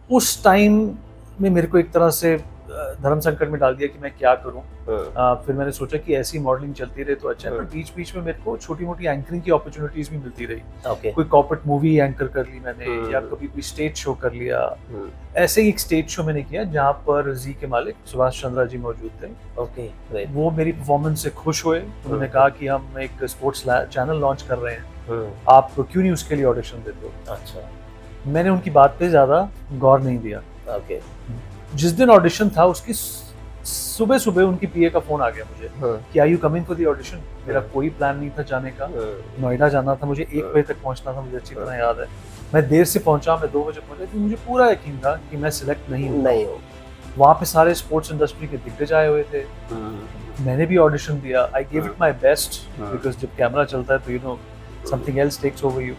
उस टाइम में मेरे को एक तरह से धर्म संकट में डाल दिया कि मैं क्या करूं। फिर मैंने सोचा कि ऐसी मॉडलिंग चलती रहे तो अच्छा है, पर बीच बीच में मेरे को छोटी मोटी एंकरिंग की अपॉर्चुनिटीज भी मिलती रही। ओके। कोई कॉर्पोरेट मूवी एंकर कर ली मैंने, या कभी कोई स्टेज शो कर लिया। ऐसे ही एक स्टेज शो मैंने किया जहाँ पर जी के मालिक सुभाष चंद्रा जी मौजूद थे। Okay, great. वो मेरी परफॉर्मेंस से खुश हुए। उन्होंने कहा कि हम एक स्पोर्ट्स चैनल लॉन्च कर रहे हैं, आप क्यों नहीं उसके लिए ऑडिशन देते हो। अच्छा। मैंने उनकी बात पे ज्यादा गौर नहीं दिया। ओके। जिस दिन ऑडिशन था उसकी सुबह सुबह उनकी पीए का फोन आ गया मुझे कि are you coming for the audition. मेरा कोई प्लान नहीं था जाने का। नोएडा जाना था मुझे, 1 बजे तक पहुंचना था, मुझे अच्छी तरह याद है। मैं देर से पहुंचा, मैं 2 बजे पहुंचा, क्योंकि मुझे पूरा यकीन था कि मैं सिलेक्ट नहीं हूँ। वहाँ पे सारे स्पोर्ट्स इंडस्ट्री के दिग्गज आए हुए थे। मैंने भी ऑडिशन दिया, I give it my best, because जब कैमरा चलता है तो you know something else takes over you.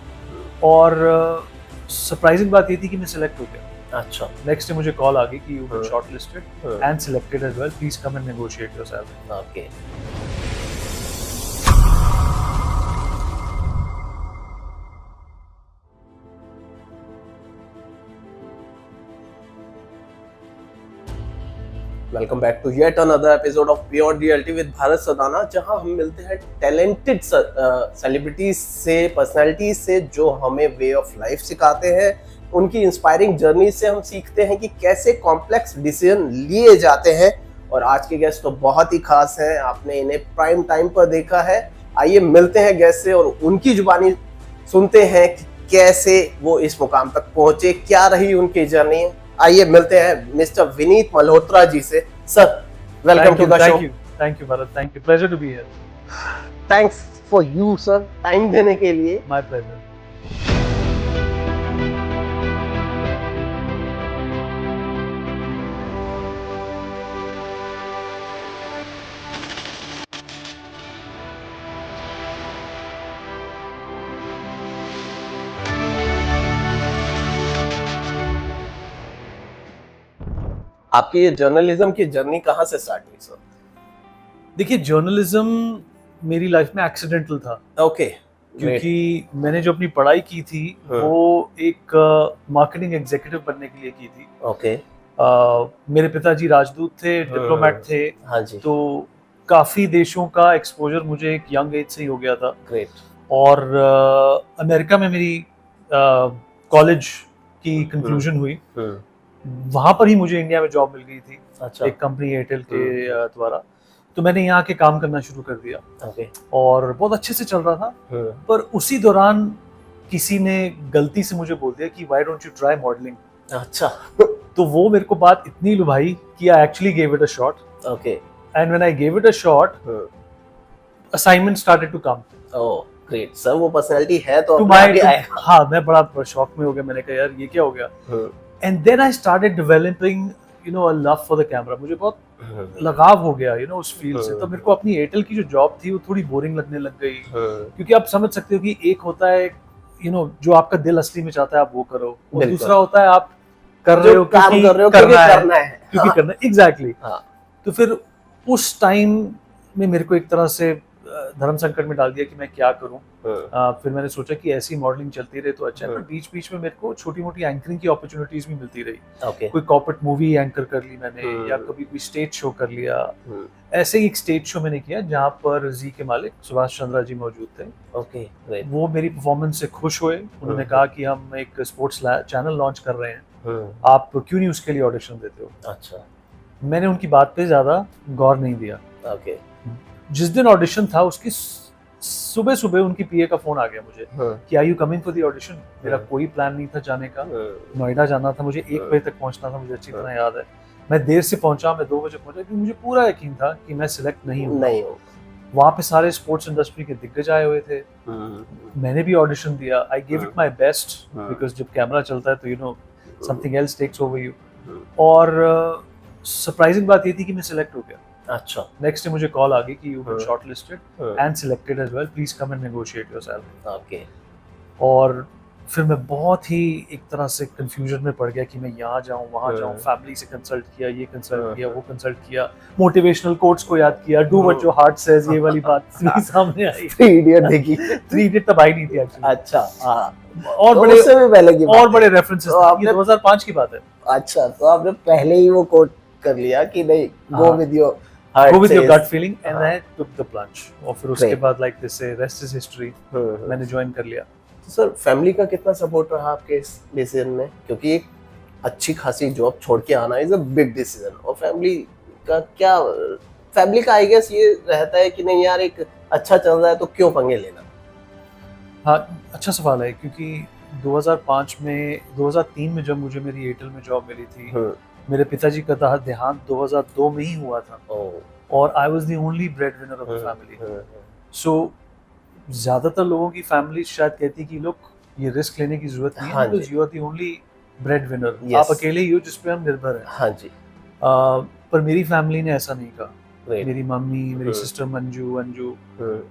और सरप्राइजिंग बात ये थी कि मैं सिलेक्ट हो गया। अच्छा। नेक्स्ट डे मुझे कॉल आ गई कि you been shortlisted and selected as well, please come and negotiate your salary. Okay. Welcome back to yet another episode of beyond reality with Bharat Sadana, जहां हम मिलते हैं टैलेंटेड सेलिब्रिटीज से, पर्सनालिटीज से, जो हमें वे ऑफ लाइफ सिखाते हैं। उनकी इंस्पायरिंग जर्नी से हम सीखते हैं कि कैसे कॉम्प्लेक्स डिसीजन लिए जाते हैं। और आज के गेस्ट तो बहुत ही खास हैं, आपने इन्हें प्राइम टाइम पर देखा है। आइए मिलते हैं गेस्ट से और उनकी जुबानी सुनते हैं कि कैसे वो इस मुकाम तक पहुंचे, क्या रही उनकी जर्नी। आइए मिलते हैं मिस्टर विनीत मल्होत्रा जी से। Sir, welcome to the show. Thank you Bharat, thank you, pleasure to be here. Thanks for you sir, time देने के लिए। My pleasure. आपकी ये जर्नलिज्म की जर्नी कहाँ से स्टार्ट हुई सर? देखिए, जर्नलिज्म मेरी लाइफ में एक्सीडेंटल था। ओके। क्योंकि मैंने जो अपनी पढ़ाई की थी वो एक मार्केटिंग एग्जीक्यूटिव बनने के लिए की थी। ओके। मेरे पिताजी राजदूत थे, डिप्लोमेट थे। हाँ जी। तो काफी देशों का एक्सपोजर मुझे एक यंग एज से ही हो गया था। ग्रेट। और अमेरिका में मेरी कॉलेज की कंक्लूजन हुई। वहां पर ही मुझे इंडिया में जॉब मिल गई थी। अच्छा। एक कंपनी एयरटेल के द्वारा। तो मैंने यहाँ के काम करना शुरू कर दिया। ओके। और बहुत अच्छे से चल रहा था। पर उसी दौरान किसी ने गलती से मुझे बोल दिया कि why don't you try modelling. अच्छा। तो वो मेरे को बात इतनी लुभाई कि I actually gave it a shot. Okay. And when I gave it a shot, assignment started to come. Oh great sir, वो पर्सनालिटी है तो हाँ, मैं बड़ा शॉक में हो गया। मैंने कहा यार ये क्या हो गया। And then I started developing a love for the camera. मुझे बहुत लगाव हो गया उस फील्ड से। तो मेरे को अपनी एयरटेल की जो जॉब थी वो थोड़ी बोरिंग लगने लग गई। क्योंकि आप समझ सकते हो कि एक होता है जो आपका दिल असली में चाहता है आप वो करो, और दूसरा होता है आप कर रहे हो काम कर रहे हो करना है क्योंकि करना है। एग्जैक्टली। तो फिर उस टाइम में मेरे को एक तरह से धर्म संकट में डाल दिया कि मैं क्या करूं। फिर मैंने सोचा कि ऐसी मॉडलिंग चलती रहे तो अच्छा है, पर बीच बीच में मेरे को छोटी मोटी एंकरिंग की अपॉर्चुनिटीज भी मिलती रही। कोई कॉर्पोरेट मूवी एंकर कर ली मैंने, या कभी कोई स्टेज शो कर लिया। ऐसे ही एक स्टेज शो मैंने किया जहाँ पर जी के मालिक सुभाष चंद्रा जी मौजूद थे। ओके। वो मेरी परफॉर्मेंस से खुश हुए। उन्होंने कहा कि हम एक स्पोर्ट्स चैनल लॉन्च कर रहे हैं, आप क्यों नहीं उसके लिए ऑडिशन देते हो। अच्छा। मैंने उनकी बात पे ज्यादा गौर नहीं दिया। ओके। जिस दिन ऑडिशन था उसकी सुबह सुबह उनकी पीए का फोन आ गया मुझे कि are you coming for the audition. मेरा कोई प्लान नहीं था जाने का। नोएडा जाना था, मुझे 1 बजे तक पहुंचना था, मुझे अच्छी तरह याद है। मैं देर से पहुंचा, मैं 2 बजे पहुंचा, क्योंकि मुझे पूरा यकीन था कि मैं सिलेक्ट नहीं हूँ। वहाँ पे सारे स्पोर्ट्स इंडस्ट्री के दिग्गज आए हुए थे। मैंने भी ऑडिशन दिया, I give it my best, because जब कैमरा चलता है तो you know something else takes over you. और सरप्राइजिंग बात ये थी कि मैं सिलेक्ट हो गया। अच्छा। नेक्स्ट डे मुझे कॉल आ गई कि you been shortlisted and selected as well, please come and negotiate your salary. Okay. और फिर मैं बहुत ही एक तरह से कंफ्यूजन में पड़ गया कि मैं यहाँ जाऊँ वहाँ जाऊँ, फैमिली से कंसल्ट किया, ये कंसल्ट किया, वो कंसल्ट किया, मोटिवेशनल कोट्स को याद किया, do what your heart says, ये वाली बात भी सामने आई। 3 इडियट देखी? 3 इडियट तब आई नहीं थी एक्चुअली। अच्छा, हाँ, और तो बड़े उससे भी पहले की बात और है। बड़े रेफरेंसेस तो थे, ये आपने 2005 की बात है। अच्छा, तो आपने पहले ही वो कोट कर लिया कि नहीं, गो हाँ। With your heart Go with your says. gut feeling and हाँ। I took the plunge। और फिर उसके Great। बाद like they say rest is history, मैंने ज्वाइन कर लिया। तो सर फैमिली का कितना सपोर्ट रहा आपके इस डिसीजन में, क्योंकि एक अच्छी खासी जॉब छोड़ के आना इज अ बिग डिसीजन, और फैमिली का क्या, फैमिली का आई गेस ये रहता है कि नहीं यार एक अच्छा चल रहा है तो क्यों पंगे लेना। हाँ, अच्छा सवाल है, क्योंकि 2003 में जब मुझे मेरी एयरटेल में जॉब मिली थी, मेरे पिताजी का देहांत 2002 में ही हुआ था, और I was the only bread winner of the family. So ज्यादातर लोगों की फैमिली शायद कहती कि लोग ये रिस्क लेने की जरूरत नहीं है, because you are the only bread winner, आप अकेले ही हो जिस पे हम निर्भर हैं। हाँ जी। पर मेरी फैमिली ने ऐसा नहीं कहा। Great। मेरी मम्मी, मेरी सिस्टर अंजू,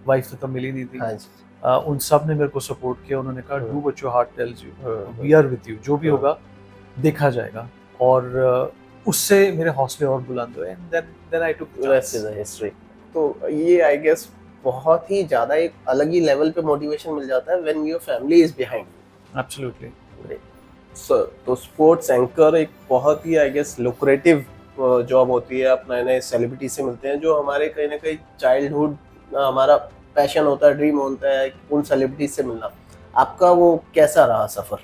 वाइफ तो तब मिली नहीं थी। हाँ जी। उन सब ने मेरे को सपोर्ट किया। उन्होंने कहा do what your heart tells you, we are with you, जो भी होगा देखा जाएगा। और उससे मेरे हौसले और बुलंद हुए, and then I took the rest is history. तो ये आई गेस बहुत ही ज्यादा एक अलग ही लेवल पे मोटिवेशन मिल जाता है when your family is behind. Absolutely. Sir, तो स्पोर्ट्स एंकर एक बहुत ही आई गेस लुक्रेटिव जॉब होती है। आप नए नए सेलिब्रिटी से मिलते हैं जो हमारे कहीं ना कहीं चाइल्डहुड हमारा पैशन होता है, ड्रीम होता है उन सेलिब्रिटी से मिलना। आपका वो कैसा रहा सफर?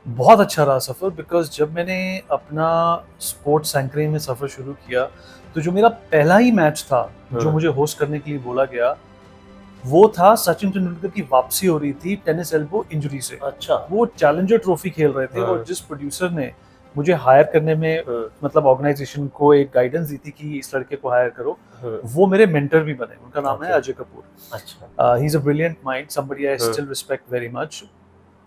बहुत अच्छा रहा सफर, बिकॉज जब मैंने अपना स्पोर्ट्स एंकरिंग में सफर शुरू किया तो जो मेरा पहला ही मैच था जो मुझे होस्ट करने के लिए बोला गया, वो था सचिन तेंदुलकर की वापसी हो रही थी टेनिस एल्बो इंजरी से। अच्छा। वो चैलेंजर ट्रॉफी खेल रहे थे, और जिस प्रोड्यूसर ने मुझे हायर करने में मतलब ऑर्गेनाइजेशन को एक गाइडेंस दी थी कि इस लड़के को हायर करो, वो मेरे मेंटर भी बने। उनका नाम है अजय कपूर। अच्छा। He is a brilliant mind, somebody I still respect very much.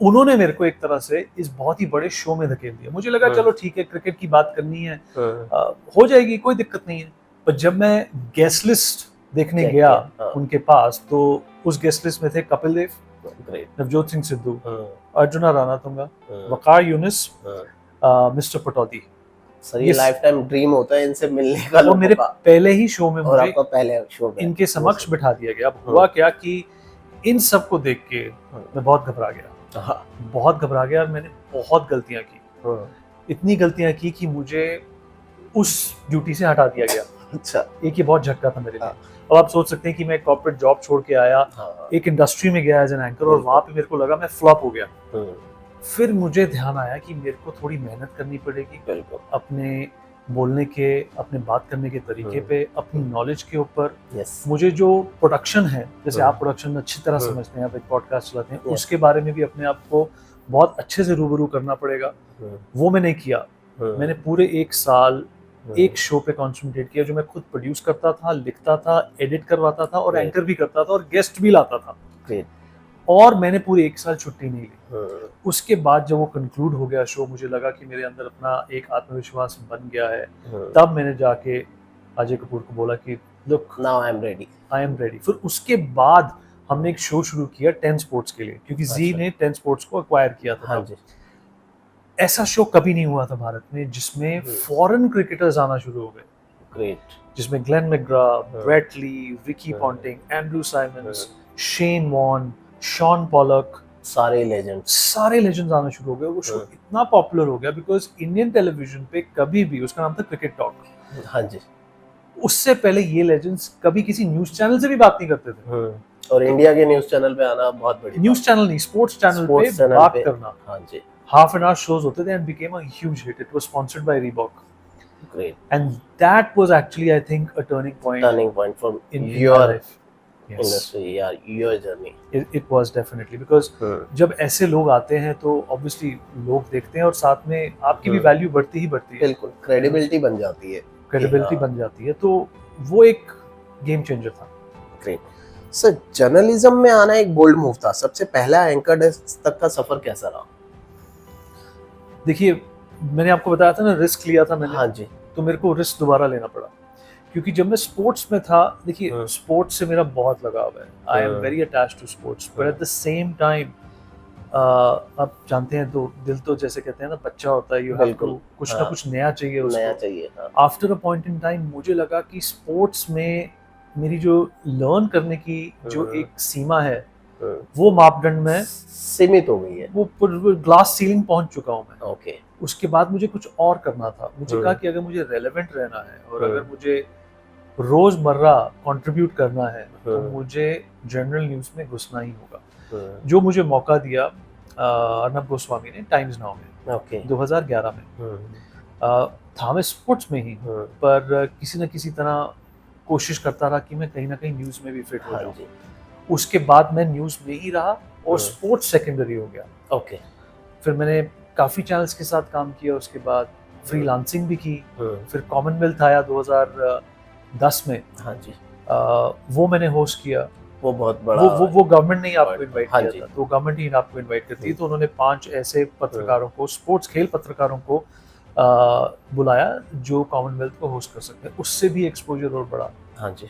उन्होंने मेरे को एक तरह से इस बहुत ही बड़े शो में धकेल दिया। मुझे लगा चलो ठीक है, क्रिकेट की बात करनी है, हो जाएगी, कोई दिक्कत नहीं है। पर जब मैं गेस्ट लिस्ट देखने गया उनके पास, तो उस गेस्ट लिस्ट में थे कपिल देव, नवजोत सिंह सिद्धू, अर्जुना रानातुंगा, वकार यूनिस, मिस्टर पटौदी। सर ये लाइफ टाइम ड्रीम होता है इनसे मिलने का। वो मेरे पहले ही शो में और आपका पहले शो में इनके समक्ष बिठा दिया गया। अब हुआ क्या कि इन सब को देख के मैं बहुत घबरा गया, बहुत घबरा गया, और मैंने बहुत गलतियां की। इतनी गलतियां की कि मुझे उस ड्यूटी से हटा दिया गया। अच्छा। एक ये बहुत झटका था मेरे लिए। अब आप सोच सकते हैं कि मैं कॉर्पोरेट जॉब छोड़ के आया, एक इंडस्ट्री में गया एज एन एंकर, और वहां पे मेरे को लगा मैं फ्लॉप हो गया। फिर मुझे ध्यान आया कि मेरे को थोड़ी मेहनत करनी पड़ेगी अपने बोलने के, अपने बात करने के तरीके पे, अपनी नॉलेज के ऊपर। मुझे जो प्रोडक्शन है, जैसे आप प्रोडक्शन में अच्छी तरह समझते हैं, आप एक पॉडकास्ट चलाते हैं, उसके बारे में भी अपने आप को बहुत अच्छे से रूबरू करना पड़ेगा। वो मैंने किया। मैंने पूरे 1 साल एक शो पे कॉन्सेंट्रेट किया जो मैं खुद प्रोड्यूस करता था, लिखता था, एडिट करवाता था, और एंकर भी करता था, और गेस्ट भी लाता था। और मैंने पूरे 1 साल छुट्टी नहीं ली। उसके बाद जब वो कंक्लूड हो गया शो, मुझे लगा कि मेरे अंदर अपना एक आत्मविश्वास बन गया है। तब मैंने जाके अजय कपूर को बोला कि look, now I am ready. फिर उसके बाद हमने एक शो शुरू किया 10 स्पोर्ट्स के लिए, क्योंकि जी ने 10 स्पोर्ट्स को एक्वायर किया था। हाँ जी। ऐसा शो कभी नहीं हुआ था भारत में जिसमें फॉरेन क्रिकेटर्स आना शुरू हो गए। ग्रेट। जिसमें Glenn McGrath, Brett Lee, Ricky Ponting, Andrew Symonds, Shane Warne, Shaun Pollock, सारे लेजेंड्स आना शुरू हो गए। वो शो इतना पॉपुलर हो गया बिकॉज इंडियन टेलीविजन पे कभी भी, उसका नाम था क्रिकेट टॉक। हाँ जी। उससे पहले ये लेजेंड्स कभी किसी न्यूज चैनल से भी बात नहीं करते थे। और इंडिया के न्यूज चैनल पे आना बहुत बड़ी, न्यूज चैनल नहीं, स्पोर्ट्स चैनल पे बात करना। हाँ जी। हाफ एन आवर शोज होते थे, and became a huge hit. It was sponsored by Reebok. Great. And that was actually, I think, a turning point from in your life. Yes. industry, yeah, your journey. It was definitely because जब ऐसे लोग आते हैं तो obviously लोग देखते हैं, और साथ में आपकी भी वैल्यू बढ़ती ही बढ़ती है। बिल्कुल, credibility बन जाती है। Credibility बन जाती है, तो वो एक गेम चेंजर था। Great. सर, जर्नलिज्म में आना एक बोल्ड मूव था। सबसे पहला एंकर डेस्क तक का सफर कैसा रहा? देखिए, मैंने आपको बताया था ना, रिस्क लिया था मैंने। हाँ जी। तो मेरे को रिस्क दोबारा लेना पड़ा, क्योंकि जब मैं स्पोर्ट्स में था, देखिए स्पोर्ट्स से मेरा बहुत लगाव है। I am very attached to sports, but at the same time आप जानते हैं तो दिल तो जैसे कहते हैं ना बच्चा होता है, यू हैव बिल्कुल, टू कुछ ना हाँ। कुछ नया चाहिए नया उसको। चाहिए, हाँ। After a point in time मुझे लगा कि स्पोर्ट्स में मेरी जो लर्न करने की जो एक सीमा है वो मापदंड में सीमित हो गई है। वो ग्लास सीलिंग पहुंच चुका हूं मैं। ओके। उसके बाद मुझे कुछ और करना था। मुझे कहा कि अगर मुझे रेलेवेंट रहना है और अगर मुझे रोजमर्रा कंट्रीब्यूट करना है तो मुझे जनरल न्यूज में घुसना ही होगा। जो मुझे मौका दिया अर्नब गोस्वामी ने टाइम्स नाउ में, ओके। 2011 में। था मैं स्पोर्ट्स में ही, पर किसी न किसी तरह कोशिश करता रहा कि मैं कहीं ना कहीं न्यूज में भी फिट हो हाँ जाऊं। जी। उसके बाद मैं न्यूज में ही रहा और स्पोर्ट्स सेकेंडरी हो गया। ओके। फिर मैंने काफी चैनल्स के साथ काम किया, उसके बाद फ्रीलांसिंग भी की। फिर कॉमनवेल्थ आया 2010 में। हाँ जी। वो मैंने होस्ट किया। वो बहुत बड़ा वो गवर्नमेंट ने ही आपको इनवाइट हाँ किया जी। था, तो गवर्नमेंट ही आपको इनवाइट करती है। तो उन्होंने 5 ऐसे पत्रकारों को, स्पोर्ट्स खेल पत्रकारों को बुलाया जो कॉमनवेल्थ को होस्ट कर सकते हैं। उससे भी एक्सपोजर और बढ़ा। हाँ जी।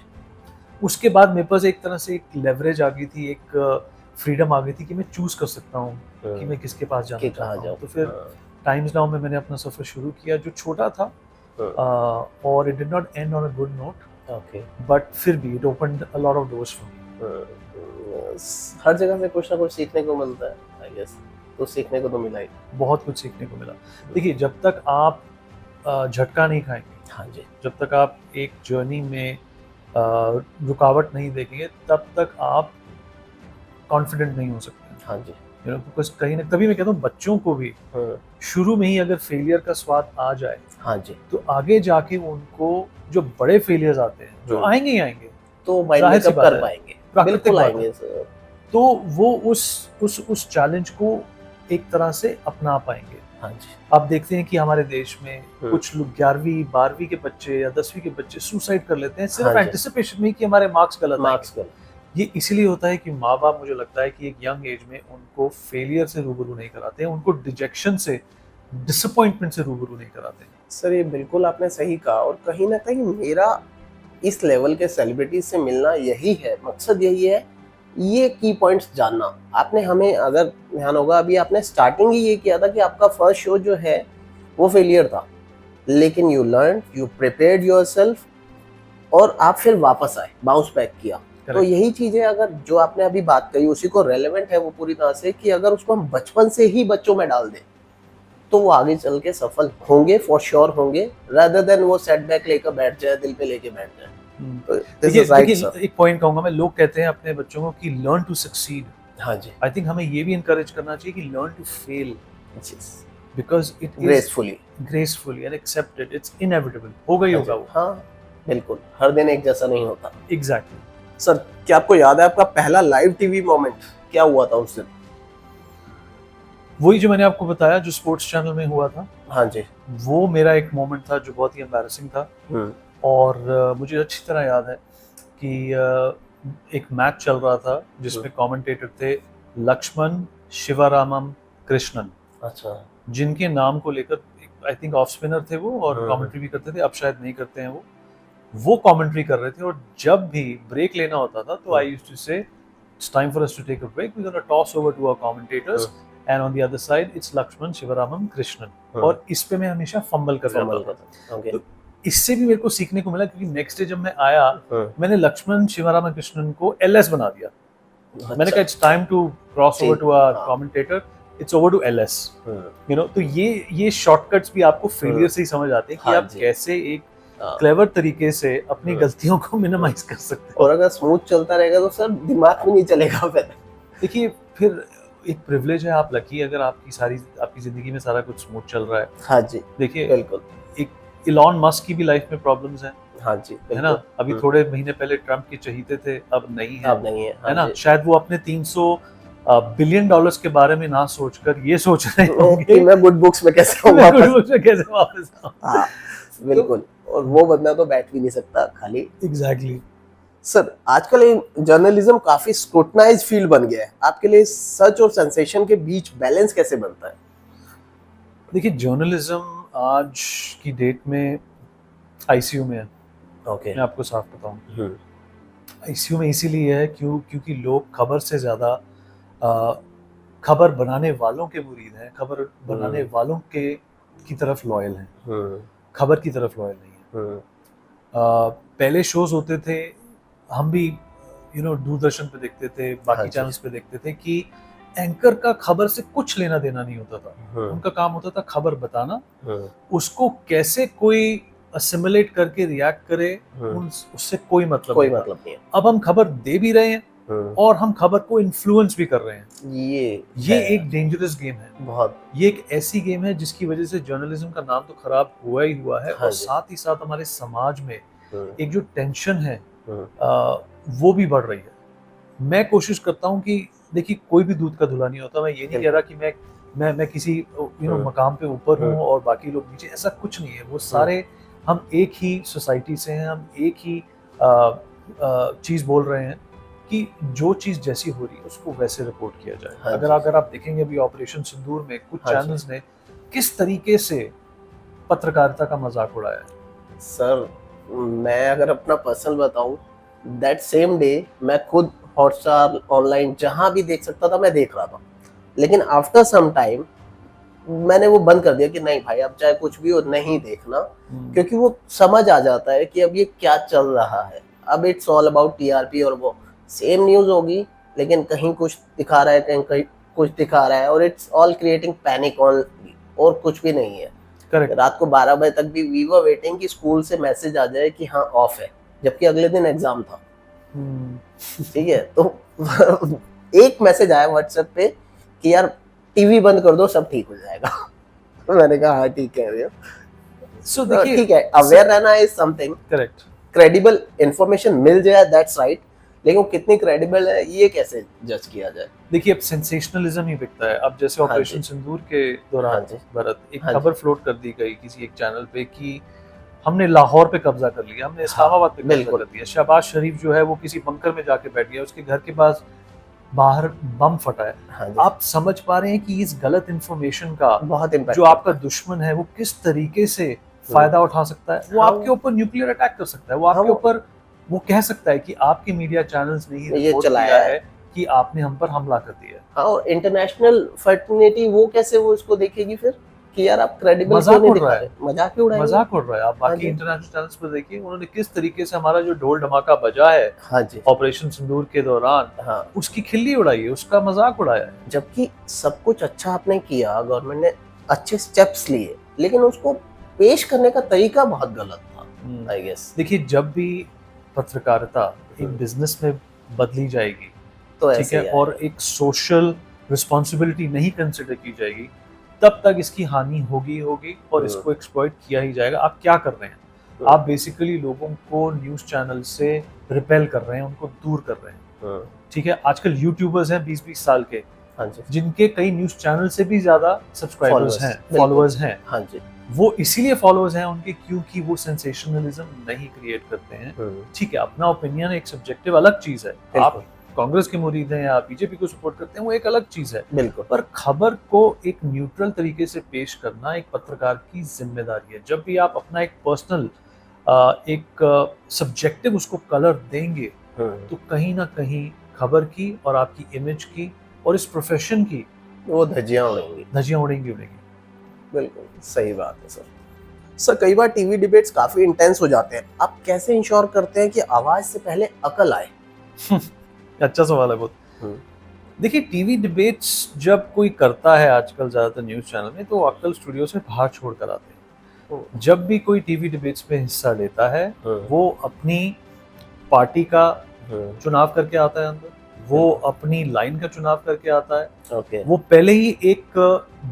उसके बाद मेरे पास एक तरह से एक लेवरेज आ गई थी, एक फ्रीडम आ गई थी कि मैं चूज कर सकता हूँ कि मैं किसके पास जाना चाहता हूँ। तो फिर टाइम्स नाउ में मैंने अपना सफर शुरू किया, जो छोटा था और it did not end on a good note. Okay. But फिर भी it opened a lot of doors for me. हर जगह से कुछ ना कुछ सीखने को मिलता है, आई गेस। तो सीखने को तो मिला ही। बहुत कुछ सीखने को मिला। देखिए, जब तक आप झटका नहीं खाएंगे, हाँ जी, जब तक आप एक जर्नी में रुकावट नहीं देखेंगे, तब तक आप कॉन्फिडेंट नहीं हो सकते। हाँ जी। यू नो, बिकॉज कहीं ना, तभी मैं कहता हूँ बच्चों को भी शुरू में ही अगर फेलियर का स्वाद आ जाए, हाँ जी, तो आगे जाके उनको जो बड़े फेलियर्स आते हैं, जो आएंगे ही आएंगे, तो माइंड जाहिर सी मेकअप बात कर है, पाएंगे, प्राकृतिक बिल्कुल बात आएंगे है। सर। तो वो उस चैलेंज को एक तरह से अपना पाएंगे। हाँ जी। आप देखते हैं कि हमारे देश में कुछ लोग 11वीं 12वीं के बच्चे या 10वीं के बच्चे सुसाइड कर लेते हैं सिर्फ हाँ जी। एंटिसिपेशन में कि हमारे मार्क्स गलत मार्क्स आएंगे। कर ये इसलिए होता है कि माँ बाप, मुझे लगता है कि एक यंग एज में उनको फेलियर से रूबरू नहीं कराते हैं, उनको डिजेक्शन से, डिसअपॉइंटमेंट से रूबरू नहीं कराते हैं। सर, ये बिल्कुल आपने सही कहा। और कहीं ना कहीं मेरा इस लेवल के सेलिब्रिटी से मिलना यही है, मकसद यही है, ये की पॉइंट्स जानना। आपने हमें, अगर ध्यान होगा, अभी आपने स्टार्टिंग ही ये किया था कि आपका फर्स्ट शो जो है वो फेलियर था, लेकिन you learn, you prepared yourself और आप फिर वापस आए, बाउंस बैक किया। तो यही चीजें, अगर जो आपने अभी बात कही उसी को रेलेवेंट है वो पूरी तरह से, कि अगर उसको हम बचपन से ही बच्चों में डाल दें तो वो आगे चल के सफल होंगे, फॉर श्योर होंगे, रादर देन वो सेटबैक लेकर बैठ जाए, दिल पे लेके बैठ जाए। तो देखिए, एक पॉइंट कहूंगा मैं, लोग कहते हैं अपने बच्चों को कि लर्न टू सक्सीड। हाँ जी। आई थिंक हमें ये भी इनकरेज करना चाहिए कि learn to fail, because it gracefully and accepted, it's inevitable, होगा ही होगा वो। हाँ बिल्कुल, हर दिन एक जैसा नहीं होता। एग्जैक्टली। सर, क्या आपको याद है आपका पहला लाइव टीवी मोमेंट क्या हुआ था उस दिन? वही जो मैंने आपको बताया, जो स्पोर्ट्स चैनल में हुआ था। हाँ जी। वो मेरा एक मोमेंट था जो बहुत ही एम्बैरेसिंग था। और मुझे अच्छी तरह याद है कि एक मैच चल रहा था जिसमें कमेंटेटर थे लक्ष्मण शिवरामम कृष्णन। अच्छा। जिनके नाम को लेकर, आई थिंक ऑफ स्पिनर थे वो, और कमेंट्री भी करते थे, अब शायद नहीं करते हैं वो कमेंट्री कर रहे थे। और जब भी ब्रेक लेना होता था तो I used to say it's time for us to take a break, we gonna toss over to our commentators and on the other side it's Laxman Sivaramakrishnan. और इस पे मैं हमेशा फंबल कर जाता था। तो इससे भी मेरे को सीखने को मिला, क्योंकि नेक्स्ट डे जब मैं आया, मैंने लक्ष्मण शिवरामम कृष्णन को LS बना दिया। मैंने कहा it's time to cross over to our commentator, it's over to LS। You know, तो ये शॉर्टकट्स भी आपको फेलियर से ही समझ आते हैं कि आप कैसे एक क्लेवर तरीके से अपनी गलतियों को मिनिमाइज कर सकते हैं। और अगर स्मूथ चलता रहेगा तो सर दिमाग में नहीं चलेगा फिर। देखिए, फिर एक प्रिविलेज है, आप लकी अगर आपकी जिंदगी में सारा कुछ स्मूथ चल रहा है। हाँ जी, देखिए, बिल्कुल। एक इलॉन मस्क की भी लाइफ में प्रॉब्लम्स हैं। हाँ जी, है ना। अभी थोड़े महीने पहले ट्रम्प के चहीते थे, अब नहीं है। अब नहीं है। है ना। शायद वो अपने 300 बिलियन डॉलर्स के बारे में ना सोचकर ये सोच रहे होंगे कि मैं गुड बुक्स में कैसे वापस आऊं। हाँ, बिल्कुल। और वो बंदा तो बैठ भी नहीं सकता खाली। एग्जैक्टली। सर, आजकल जर्नलिज्म काफी स्क्रूटनाइज्ड फील्ड बन गया है। आपके लिए सच और सेंसेशन के बीच बैलेंस कैसे बनता है? देखिए, जर्नलिज्म आज की डेट में आईसीयू में है। ओके। मैं आपको साफ बताऊं, आईसीयू में इसीलिए है क्योंकि लोग खबर से ज्यादा खबर बनाने वालों के मुरीद हैं, खबर बनाने वालों के की तरफ लॉयल हैं, खबर की तरफ लॉयल नहीं है। पहले शोज होते थे, हम भी दूरदर्शन पे देखते थे, बाकी चैनल्स पे देखते थे कि एंकर का खबर से कुछ लेना देना नहीं होता था। उनका काम होता था खबर बताना, उसको कैसे कोई असिमुलेट करके रिएक्ट करे, उससे कोई मतलब नहीं है। अब हम खबर दे भी रहे हैं और हम खबर को इन्फ्लुएंस भी कर रहे हैं। ये एक डेंजरस गेम है बहुत। ये एक ऐसी गेम है जिसकी वजह से जर्नलिज्म का नाम तो खराब हुआ ही हुआ है, और साथ ही साथ हमारे समाज में एक जो टेंशन है वो भी बढ़ रही है। मैं कोशिश करता हूँ कि देखिए, कोई भी दूध का धुला नहीं होता। मैं ये नहीं कह रहा कि मैं किसी मकाम पे ऊपर हूँ और बाकी लोग नीचे, ऐसा कुछ नहीं है। वो सारे हम एक ही सोसाइटी से हैं, हम एक ही चीज बोल रहे हैं कि जो चीज जैसी हो रही है उसको वैसे रिपोर्ट किया जाए। अगर आप देखेंगे अभी ऑपरेशन सिंदूर में कुछ चैनल्स ने किस तरीके से पत्रकारिता का मजाक उड़ाया है। सर, मैं अगर अपना पर्सनल बताऊं, दैट सेम डे मैं खुद हॉटस्टार ऑनलाइन जहां भी देख सकता था मैं देख रहा था, लेकिन आफ्टर सम टाइम मैंने वो बंद कर दिया कि नहीं भाई, अब चाहे कुछ भी हो नहीं देखना, क्योंकि वो समझ आ जाता है कि अब ये क्या चल रहा है। अब इट्स ऑल अबाउट टीआरपी, और वो सेम न्यूज होगी लेकिन कहीं कुछ दिखा रहा है, कहीं कुछ दिखा रहा है, और it's all creating panic only, और कुछ भी नहीं है। Correct. रात को 12 बजे तक भी वी वर वेटिंग कि स्कूल से मैसेज आ जाए कि हाँ ऑफ है, जबकि अगले दिन एग्जाम था। ठीक है, तो एक मैसेज आया व्हाट्सएप पे कि यार टीवी बंद कर दो सब ठीक हो जाएगा। मैंने कहा हाँ ठीक कह रहे हो। सो देखिए, ठीक है, अवेयर रहना is something. Correct, credible information मिल जाए, दैट्स राइट, लेकिन वो कितनी क्रेडिबल है ये कैसे जज किया जाए। देखिए, अब सेंसेशनलिज्म ही बिकता है। अब जैसे ऑपरेशन सिंदूर के दौरान भरत एक खबर फ्लोट कर दी गई किसी एक चैनल पे कि हमने लाहौर पे कब्जा कर लिया, हमने इस्लामाबाद पे कब्जा कर लिया, शहबाज शरीफ जो है वो किसी बंकर में जाके बैठ गया, उसके घर के पास बाहर बम फटा है। आप समझ पा रहे हैं कि इस गलत इंफॉर्मेशन का बहुत जो आपका दुश्मन है वो किस तरीके से फायदा उठा सकता है। वो आपके ऊपर न्यूक्लियर अटैक कर सकता है, वो आपके ऊपर वो कह सकता है कि आपके मीडिया चैनल्स ने ही रिपोर्ट किया है कि आपने हम पर हमला कर दिया। हाँ, और इंटरनेशनल फर्टिलिटी वो कैसे वो इसको देखेगी फिर कि यार आप क्रेडिबल क्यों नहीं दिखा रहे, मजाक क्यों उड़ा रहे हैं। मजाक उड़ रहा है। आप बाकी इंटरनेशनल चैनल्स पर देखिए, उन्होंने किस तरीके से हमारा जो ढोल धमाका बजा है ऑपरेशन सिंदूर के दौरान, उसकी खिल्ली उड़ाई है, उसका मजाक उड़ाया है। जबकि सब कुछ अच्छा आपने किया, गवर्नमेंट ने अच्छे स्टेप्स लिए, लेकिन उसको पेश करने का तरीका बहुत गलत था, आई गेस। देखिए, जब भी पत्रकारिता एक बिजनेस में बदली जाएगी तो ठीक है, और एक सोशल रिस्पॉन्सिबिलिटी नहीं कंसिडर की जाएगी, तब तक इसकी हानि होगी और इसको एक्सप्लॉइट किया ही जाएगा। आप क्या कर रहे हैं? आप बेसिकली लोगों को न्यूज चैनल से रिपेल कर रहे हैं, उनको दूर कर रहे हैं। ठीक है, आजकल यूट्यूबर्स हैं 20-20 साल के, जिनके कई न्यूज चैनल से भी ज्यादा सब्सक्राइबर्स हैं, फॉलोअर्स हैं। वो इसीलिए फॉलोअर्स हैं उनके क्योंकि वो सेंसेशनलिज्म नहीं क्रिएट करते हैं। ठीक है, अपना ओपिनियन एक सब्जेक्टिव अलग चीज है। आप कांग्रेस के मुरीद हैं या बीजेपी को सपोर्ट करते हैं, वो एक अलग चीज है। बिल्कुल, पर खबर को एक न्यूट्रल तरीके से पेश करना एक पत्रकार की जिम्मेदारी है। जब भी आप अपना एक पर्सनल एक सब्जेक्टिव उसको कलर देंगे तो कहीं ना कहीं खबर की और आपकी इमेज की और इस प्रोफेशन की वो धज्जियां उड़ेंगी। बिल्कुल सही बात है सर। कई बार टीवी डिबेट्स काफी इंटेंस हो जाते हैं, आप कैसे इंश्योर करते हैं कि आवाज से पहले अकल आए? अच्छा सवाल है बहुत। देखिए, टीवी डिबेट्स जब कोई करता है आजकल ज्यादातर न्यूज चैनल में, तो अक्ल स्टूडियो से बाहर छोड़ कर आते हैं। जब भी कोई टीवी डिबेट्स में हिस्सा लेता है वो अपनी पार्टी का चुनाव करके आता है अंदर, वो अपनी लाइन का चुनाव करके आता है। वो पहले ही एक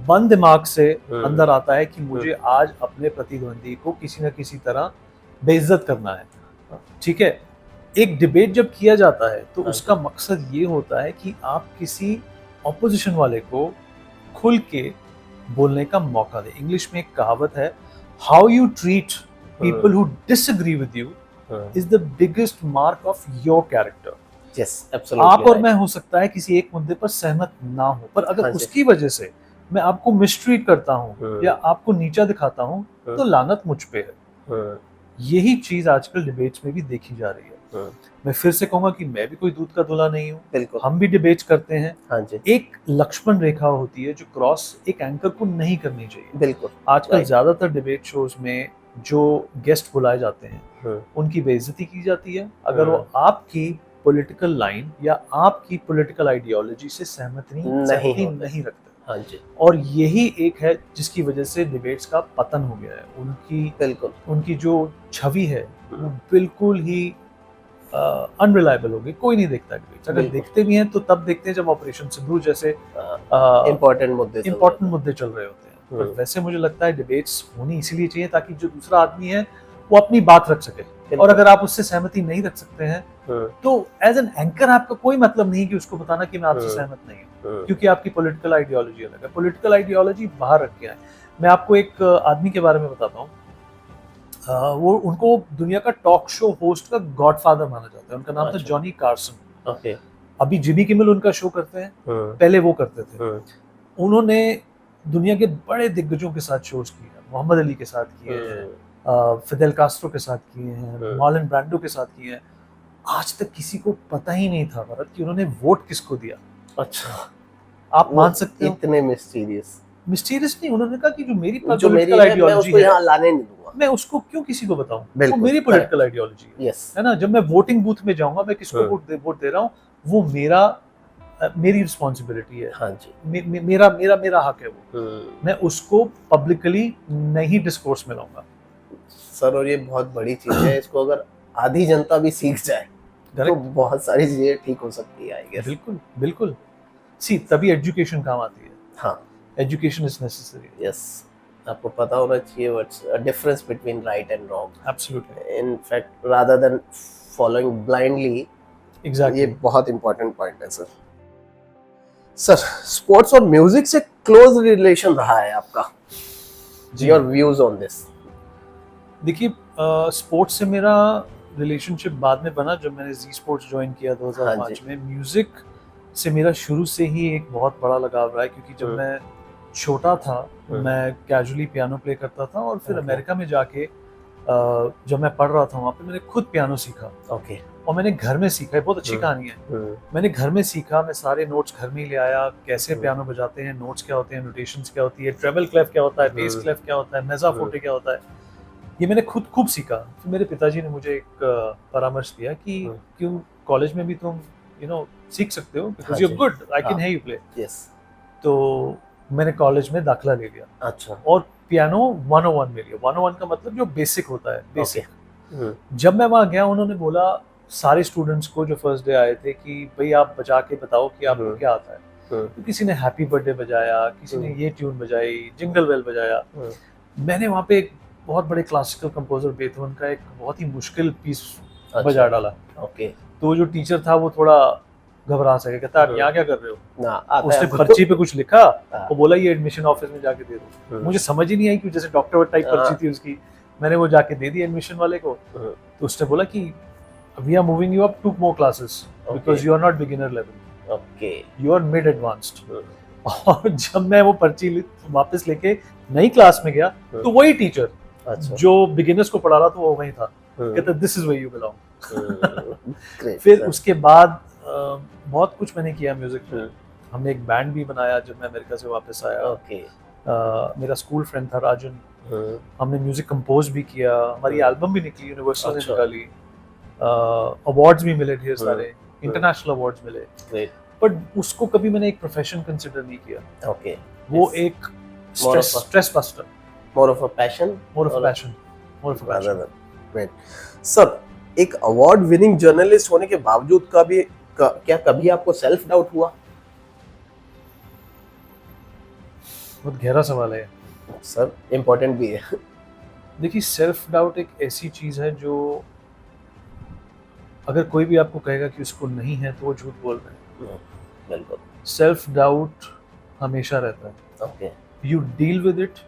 बंद दिमाग से अंदर आता है कि मुझे आज अपने प्रतिद्वंदी को किसी न किसी तरह बेइज्जत करना है। ठीक है, एक डिबेट जब किया जाता है तो उसका मकसद ये होता है कि आप किसी ऑपोजिशन वाले को खुल के बोलने का मौका दें। इंग्लिश में एक कहावत है, how you treat people who disagree with you is the biggest mark of your character. Yes, absolutely आप और मैं हो सकता है किसी एक मुद्दे पर सहमत ना हो, पर अगर उसकी वजह से मैं आपको मिसट्रीट करता हूँ या आपको नीचा दिखाता हूँ तो लानत मुझ पे है। यही चीज आजकल डिबेट्स में भी देखी जा रही है। मैं फिर से कहूंगा कि मैं भी कोई दूध का धुला नहीं हूँ, बिल्कुल, हम भी डिबेट्स करते हैं। हाँ जी, एक लक्ष्मण रेखा होती है जो क्रॉस एक एंकर को नहीं करनी चाहिए। बिल्कुल, आजकल right. ज्यादातर डिबेट शोज में जो गेस्ट बुलाए जाते हैं उनकी बेइज्जती की जाती है अगर वो आपकी पॉलिटिकल लाइन या आपकी पॉलिटिकल आइडियोलॉजी से सहमति नहीं रखते। हाँ जी, और यही एक है जिसकी वजह से डिबेट्स का पतन हो गया है। बिल्कुल, उनकी जो छवि है वो बिल्कुल ही अनरिलायबल हो गई। कोई नहीं देखता डिबेट्स, अगर देखते भी हैं तो तब देखते हैं जब ऑपरेशन सिंदूर जैसे इम्पोर्टेंट मुद्दे चल रहे होते हैं। पर वैसे मुझे लगता है डिबेट्स होनी इसीलिए चाहिए ताकि जो दूसरा आदमी है वो अपनी बात रख सके, और अगर आप उससे सहमति नहीं रख सकते हैं तो एज एन एंकर आपका कोई मतलब नहीं कि उसको बताना कि मैं आपसे सहमत नहीं हूँ, क्योंकि आपकी पॉलिटिकल आइडियोलॉजी अलग है। पॉलिटिकल आइडियोलॉजी बाहर रख के आए। मैं आपको एक आदमी के बारे में बताता हूँ, वो उनको दुनिया का टॉक शो होस्ट का गॉडफादर माना जाता है। उनका नाम था जॉनी कार्सन। अभी जिमी किमेल उनका शो करते हैं, पहले वो करते थे। उन्होंने दुनिया के बड़े दिग्गजों के साथ शोज किए, मोहम्मद अली के साथ किए हैं, फिदेल कास्ट्रो के साथ किए हैं, मार्लन ब्रांडो के साथ किए हैं। आज तक किसी को पता ही नहीं था भारत कि उन्होंने वोट किसको दिया। अच्छा, आप मान सकते हो, इतने मिस्टीरियस नहीं। उन्होंने कहा कि जो मेरी पॉलिटिकल आइडियोलॉजी है यहाँ लाने नहीं दूंगा, मैं उसको क्यों किसी को बताऊं, वो मेरी पॉलिटिकल आइडियोलॉजी है ना। जब मैं वोटिंग बूथ में जाऊंगा, मैं किसको वोट दे रहा हूँ, वो मेरी रिस्पॉन्सिबिलिटी है। हाँ जी, मेरा हक है वो, मैं उसको पब्लिकली नहीं डिस्कोर्स में लाऊंगा सर। और ये बहुत बड़ी चीज है, इसको अगर आधी जनता भी सीख जाए तो बहुत सारी चीजें ठीक हो सकती है, आई गेस। बिल्कुल सी, तभी एजुकेशन काम आती है। हाँ, एजुकेशन इज नेसेसरी। यस, आपको पता होना चाहिए what's difference between right and wrong. Absolutely, in fact rather than following blindly. Exactly, ये बहुत इंपॉर्टेंट पॉइंट है सर। सर, स्पोर्ट्स और म्यूजिक से क्लोज रिलेशन रहा है आपका, योर व्यूज ऑन दिस? देखिए, स्पोर्ट्स से मेरा रिलेशनशिप बाद में बना जब मैंने जी स्पोर्ट्स ज्वाइन किया 2005 में। म्यूजिक से मेरा शुरू से ही एक बहुत बड़ा लगाव रहा है, क्योंकि जब मैं छोटा था मैं कैजुअली पियानो प्ले करता था, और फिर अमेरिका में जाके जब मैं पढ़ रहा था वहाँ पे मैंने खुद पियानो सीखा। और मैंने घर में सीखा, बहुत अच्छी कहानी है। मैंने घर में सीखा, मैं सारे नोट्स घर में ही ले आया, कैसे पियानो बजाते हैं, नोट्स क्या होते हैं, नोटेशंस क्या होती है, ट्रेबल क्लेफ क्या होता है, बेस क्लेफ क्या होता है, मेजा फोर्टे क्या होता है, ये मैंने खुद खूब सीखा। फिर मेरे पिताजी ने मुझे एक परामर्श दिया कि क्यों कॉलेज में भी तुम सीख सकते हो, because you are good, I can hear you play. तो मैंने कॉलेज में दाखिला ले लिया। अच्छा। और पियानो 101 में लिया। 101 का मतलब जो बेसिक होता है, बेसिक। जब मैं वहाँ गया उन्होंने बोला सारे स्टूडेंट्स को जो फर्स्ट डे आए थे कि भाई आप बजा के बताओ कि आपको क्या आता है। तो किसी ने हैप्पी बर्थडे बजाया, किसी ने ये ट्यून बजाई, जिंगल बेल बजाया। मैंने वहाँ पे एक बहुत बड़े क्लासिकल कंपोजर बेथोवन का एक बहुत ही मुश्किल पीस बजा डाला। तो जो टीचर था वो थोड़ा घबरा सके, कहता आप यहाँ क्या कर रहे हो। उसने पर्ची पे कुछ लिखा और बोला ये एडमिशन ऑफिस में जाके दे दो। मुझे समझ ही नहीं आई कि जैसे डॉक्टर टाइप पर्ची थी उसकी। मैंने वो जाके दे दी एडमिशन वाले को। तो उसने बोला कि we are moving you up 2 more classes because you are not beginner level, you are mid advanced। और जब मैं वो पर्ची वापस लेके नई क्लास में गया तो वही टीचर जो बिगिनर्स को पढ़ा रहा था वो वही था। कहता this is where you belong. फिर उसके बाद बहुत कुछ मैंने किया म्यूजिक में। हमने एक बैंड भी बनाया जब मैं अमेरिका से वापस आया। मेरा स्कूल फ्रेंड था राजन, हमने म्यूजिक कंपोज भी किया, हमारी एल्बम भी निकली, यूनिवर्सल ने निकाली, अवार्ड्स भी मिले ढेर सारे, इंटरनेशनल अवार्ड्स मिले। बट उसको कभी मैंने एक प्रोफेशन कंसिडर नहीं किया। वो एक stress buster, more of a passion, Great. Sir, एक अवार्ड विनिंग जर्नलिस्ट होने के बावजूद क्या कभी आपको सेल्फ डाउट हुआ? बहुत गहरा सवाल है सर, इम्पोर्टेंट भी है। देखिए, सेल्फ डाउट एक ऐसी चीज है जो अगर कोई भी आपको कहेगा कि उसको नहीं है तो वो झूठ बोल रहे हैं। बिल्कुल। सेल्फ डाउट हमेशा रहता है। You deal with it,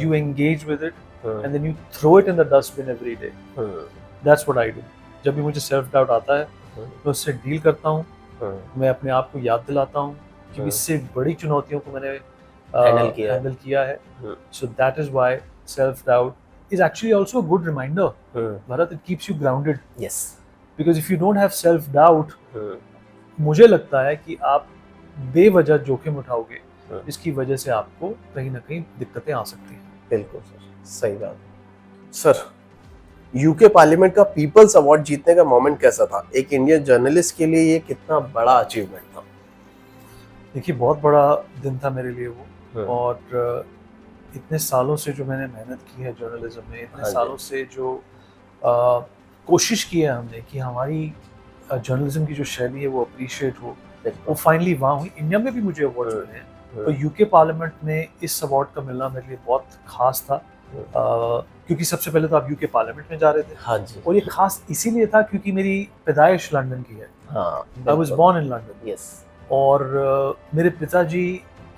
you engage with it, and then you throw it in the dustbin every day. That's what I do. जब भी मुझे सेल्फ डाउट आता है मैं उससे डील करता हूँ। मैं अपने आप को याद दिलाता हूँ कि इससे बड़ी चुनौतियों को मैंने हैंडल किया है। So that is why self doubt is actually also a good reminder. Bharat, it keeps you grounded. Yes. Because if you don't have self doubt, मुझे लगता है कि आप बेवजह जोखिम उठाओगे, जिसकी वजह से आपको कहीं ना कहीं दिक्कतें आ सकती हैं। बिल्कुल सर, सही बात है। सर, यूके पार्लियामेंट का पीपल्स अवार्ड जीतने का मोमेंट कैसा था? एक इंडियन जर्नलिस्ट के लिए ये कितना बड़ा अचीवमेंट था? देखिए, बहुत बड़ा दिन था मेरे लिए वो, और इतने सालों से जो मैंने मेहनत की है जर्नलिज्म में, इतने सालों से जो कोशिश की है हमने कि हमारी जर्नलिज्म की जो शैली है वो अप्रिशिएट हो, वो फाइनली वहाँ हुई। इंडिया में भी मुझे अवार्ड मिले हैं, तो यूके पार्लियामेंट में इस अवार्ड का मिलना मेरे लिए बहुत खास था, क्योंकि सबसे पहले तो आप यूके पार्लियामेंट में जा रहे थे। हाँ जी। और ये खास इसीलिए था क्योंकि मेरी पैदाइश लंदन की है। I was born in London. Yes. और मेरे पिताजी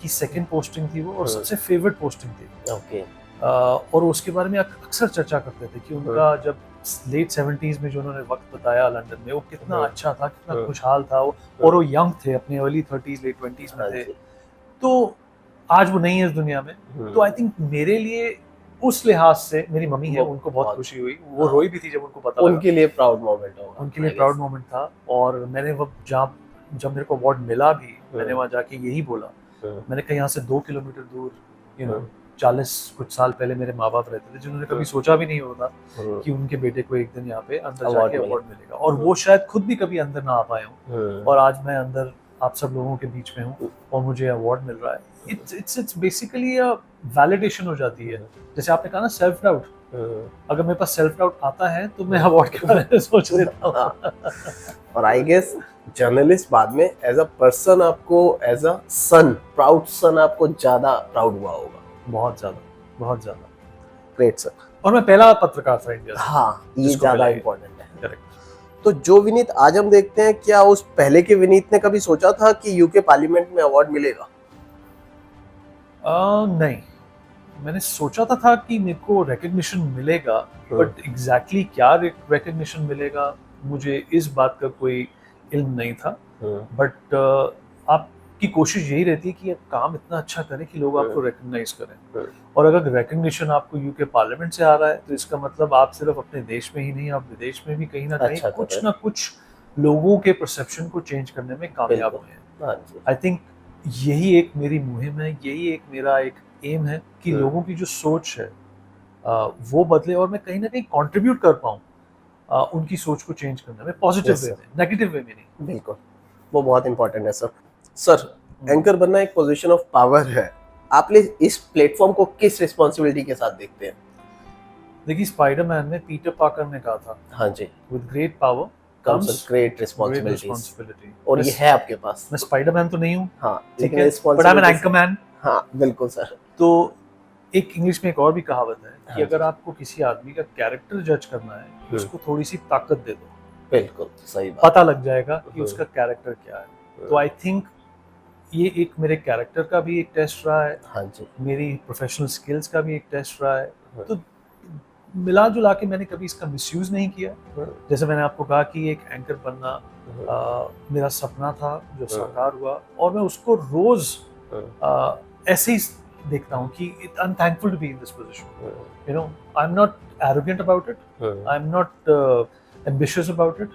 की सेकंड पोस्टिंग थी वो, और सबसे फेवरेट पोस्टिंग थी। ओके। और उसके बारे में अक्सर चर्चा करते थे कि उनका जब लेट 70s में जो उन्होंने वक्त बताया लंदन में, वो कितना अच्छा था, कितना खुशहाल था वो, और वो यंग थे, अपने अर्ली 30s लेट 20s में थे। तो आज वो नहीं है इस दुनिया में। तो आई थिंक मेरे लिए उस लिहाज से, मेरी मम्मी है, उनको बहुत खुशी हुई, वो रोई भी थी जब उनको पता लगा। उनके लिए प्राउड मोमेंट होगा। उनके लिए प्राउड मोमेंट था। और मैंने वो जब मेरे को अवार्ड मिला भी, मैंने वहाँ जाके यही बोला, मैंने कहा यहाँ से 2 किलोमीटर दूर, 40 कुछ साल पहले मेरे माँ बाप रहते थे, जिन्होंने कभी सोचा भी नहीं होता कि उनके बेटे को एक दिन यहाँ पे अंदर जाके अवार्ड मिलेगा, और वो शायद खुद भी कभी अंदर ना आ पाए हों, और आज मैं अंदर आप सब लोगों के बीच में हूँ और मुझे अवार्ड मिल रहा है। इट्स बेसिकली अ वैलिडेशन हो जाती है। जैसे आपने कहा ना, सेल्फ डाउट, अगर मेरे पास सेल्फ डाउट आता है तो मैं अवार्ड के बारे में सोच लेता हूँ। और आई गेस जर्नलिस्ट बाद में एज अ पर्सन आपको, एज अ सन, प्राउड सन, आपको ज्यादा प्राउड हुआ होगा। बहुत ज्यादा, बहुत ज्यादा। Great sir. और मैं पहला पत्रकार था इंडिया से। हाँ, ये ज्यादा इम्पोर्टेंट है। करेक्ट। तो जो विनीत आज हम देखते हैं, क्या उस पहले के विनीत ने कभी सोचा था कि यूके पार्लियामेंट में अवार्ड मिलेगा? नहीं, मैंने सोचा था कि मेरे को रिकग्निशन मिलेगा, बट एग्जैक्टली क्या रिकग्निशन मिलेगा मुझे इस बात का कोई इल्म नहीं था। बट आपकी कोशिश यही रहती है कि आप काम इतना अच्छा करें कि लोग आपको रिकग्नाइज करें। और अगर रिकग्निशन आपको यूके पार्लियामेंट से आ रहा है, तो इसका मतलब आप सिर्फ अपने देश में ही नहीं, आप विदेश में भी कहीं ना कहीं कुछ ना कुछ लोगों के परसेप्शन को चेंज करने में कामयाब हुए हैं। आई थिंक यही एक मेरी मुहिम है, यही एक मेरा एक एम है कि लोगों की जो सोच है वो बदले, और मैं कहीं ना कहीं कंट्रीब्यूट कर पाऊँ उनकी सोच को चेंज करने में, पॉजिटिव वे में, नेगेटिव वे में नहीं। बिल्कुल, वो बहुत इंपॉर्टेंट है सर। सर, एंकर बनना एक पोजीशन ऑफ पावर है। आप इस प्लेटफॉर्म को किस रिस्पॉन्सिबिलिटी के साथ देखते हैं? देखिए, स्पाइडरमैन में पीटर पार्कर ने कहा था, हाँ जी, with great power comes great responsibility. और ये है आपके पास। मैं स्पाइडरमैन तो नहीं हूँ, हाँ, लेकिन but I am N anchorman. हाँ, बिल्कुल सर। तो एक इंग्लिश में एक और भी कहावत है कि अगर आपको किसी आदमी का कैरेक्टर जज करना है, उसको थोड़ी सी ताकत दे दो। बिल्कुल सही बात। पता लग जाएगा कि उसका कैरेक्टर क्या है। तो आई थिंक ये एक मेरे कैरेक्टर का भी एक टेस्ट रहा है, हाँ जी, मेरी प्रोफेशनल स्किल्स का भी एक टेस्ट रहा है। तो मिला जुला के मैंने कभी इसका मिसयूज नहीं किया। जैसे मैंने आपको कहा कि एक एंकर बनना मेरा सपना था जो साकार हुआ, और मैं उसको रोज ऐसे ही देखता हूँ कि I am thankful to be in this position. You know, I am not arrogant about it, I am not ambitious about it.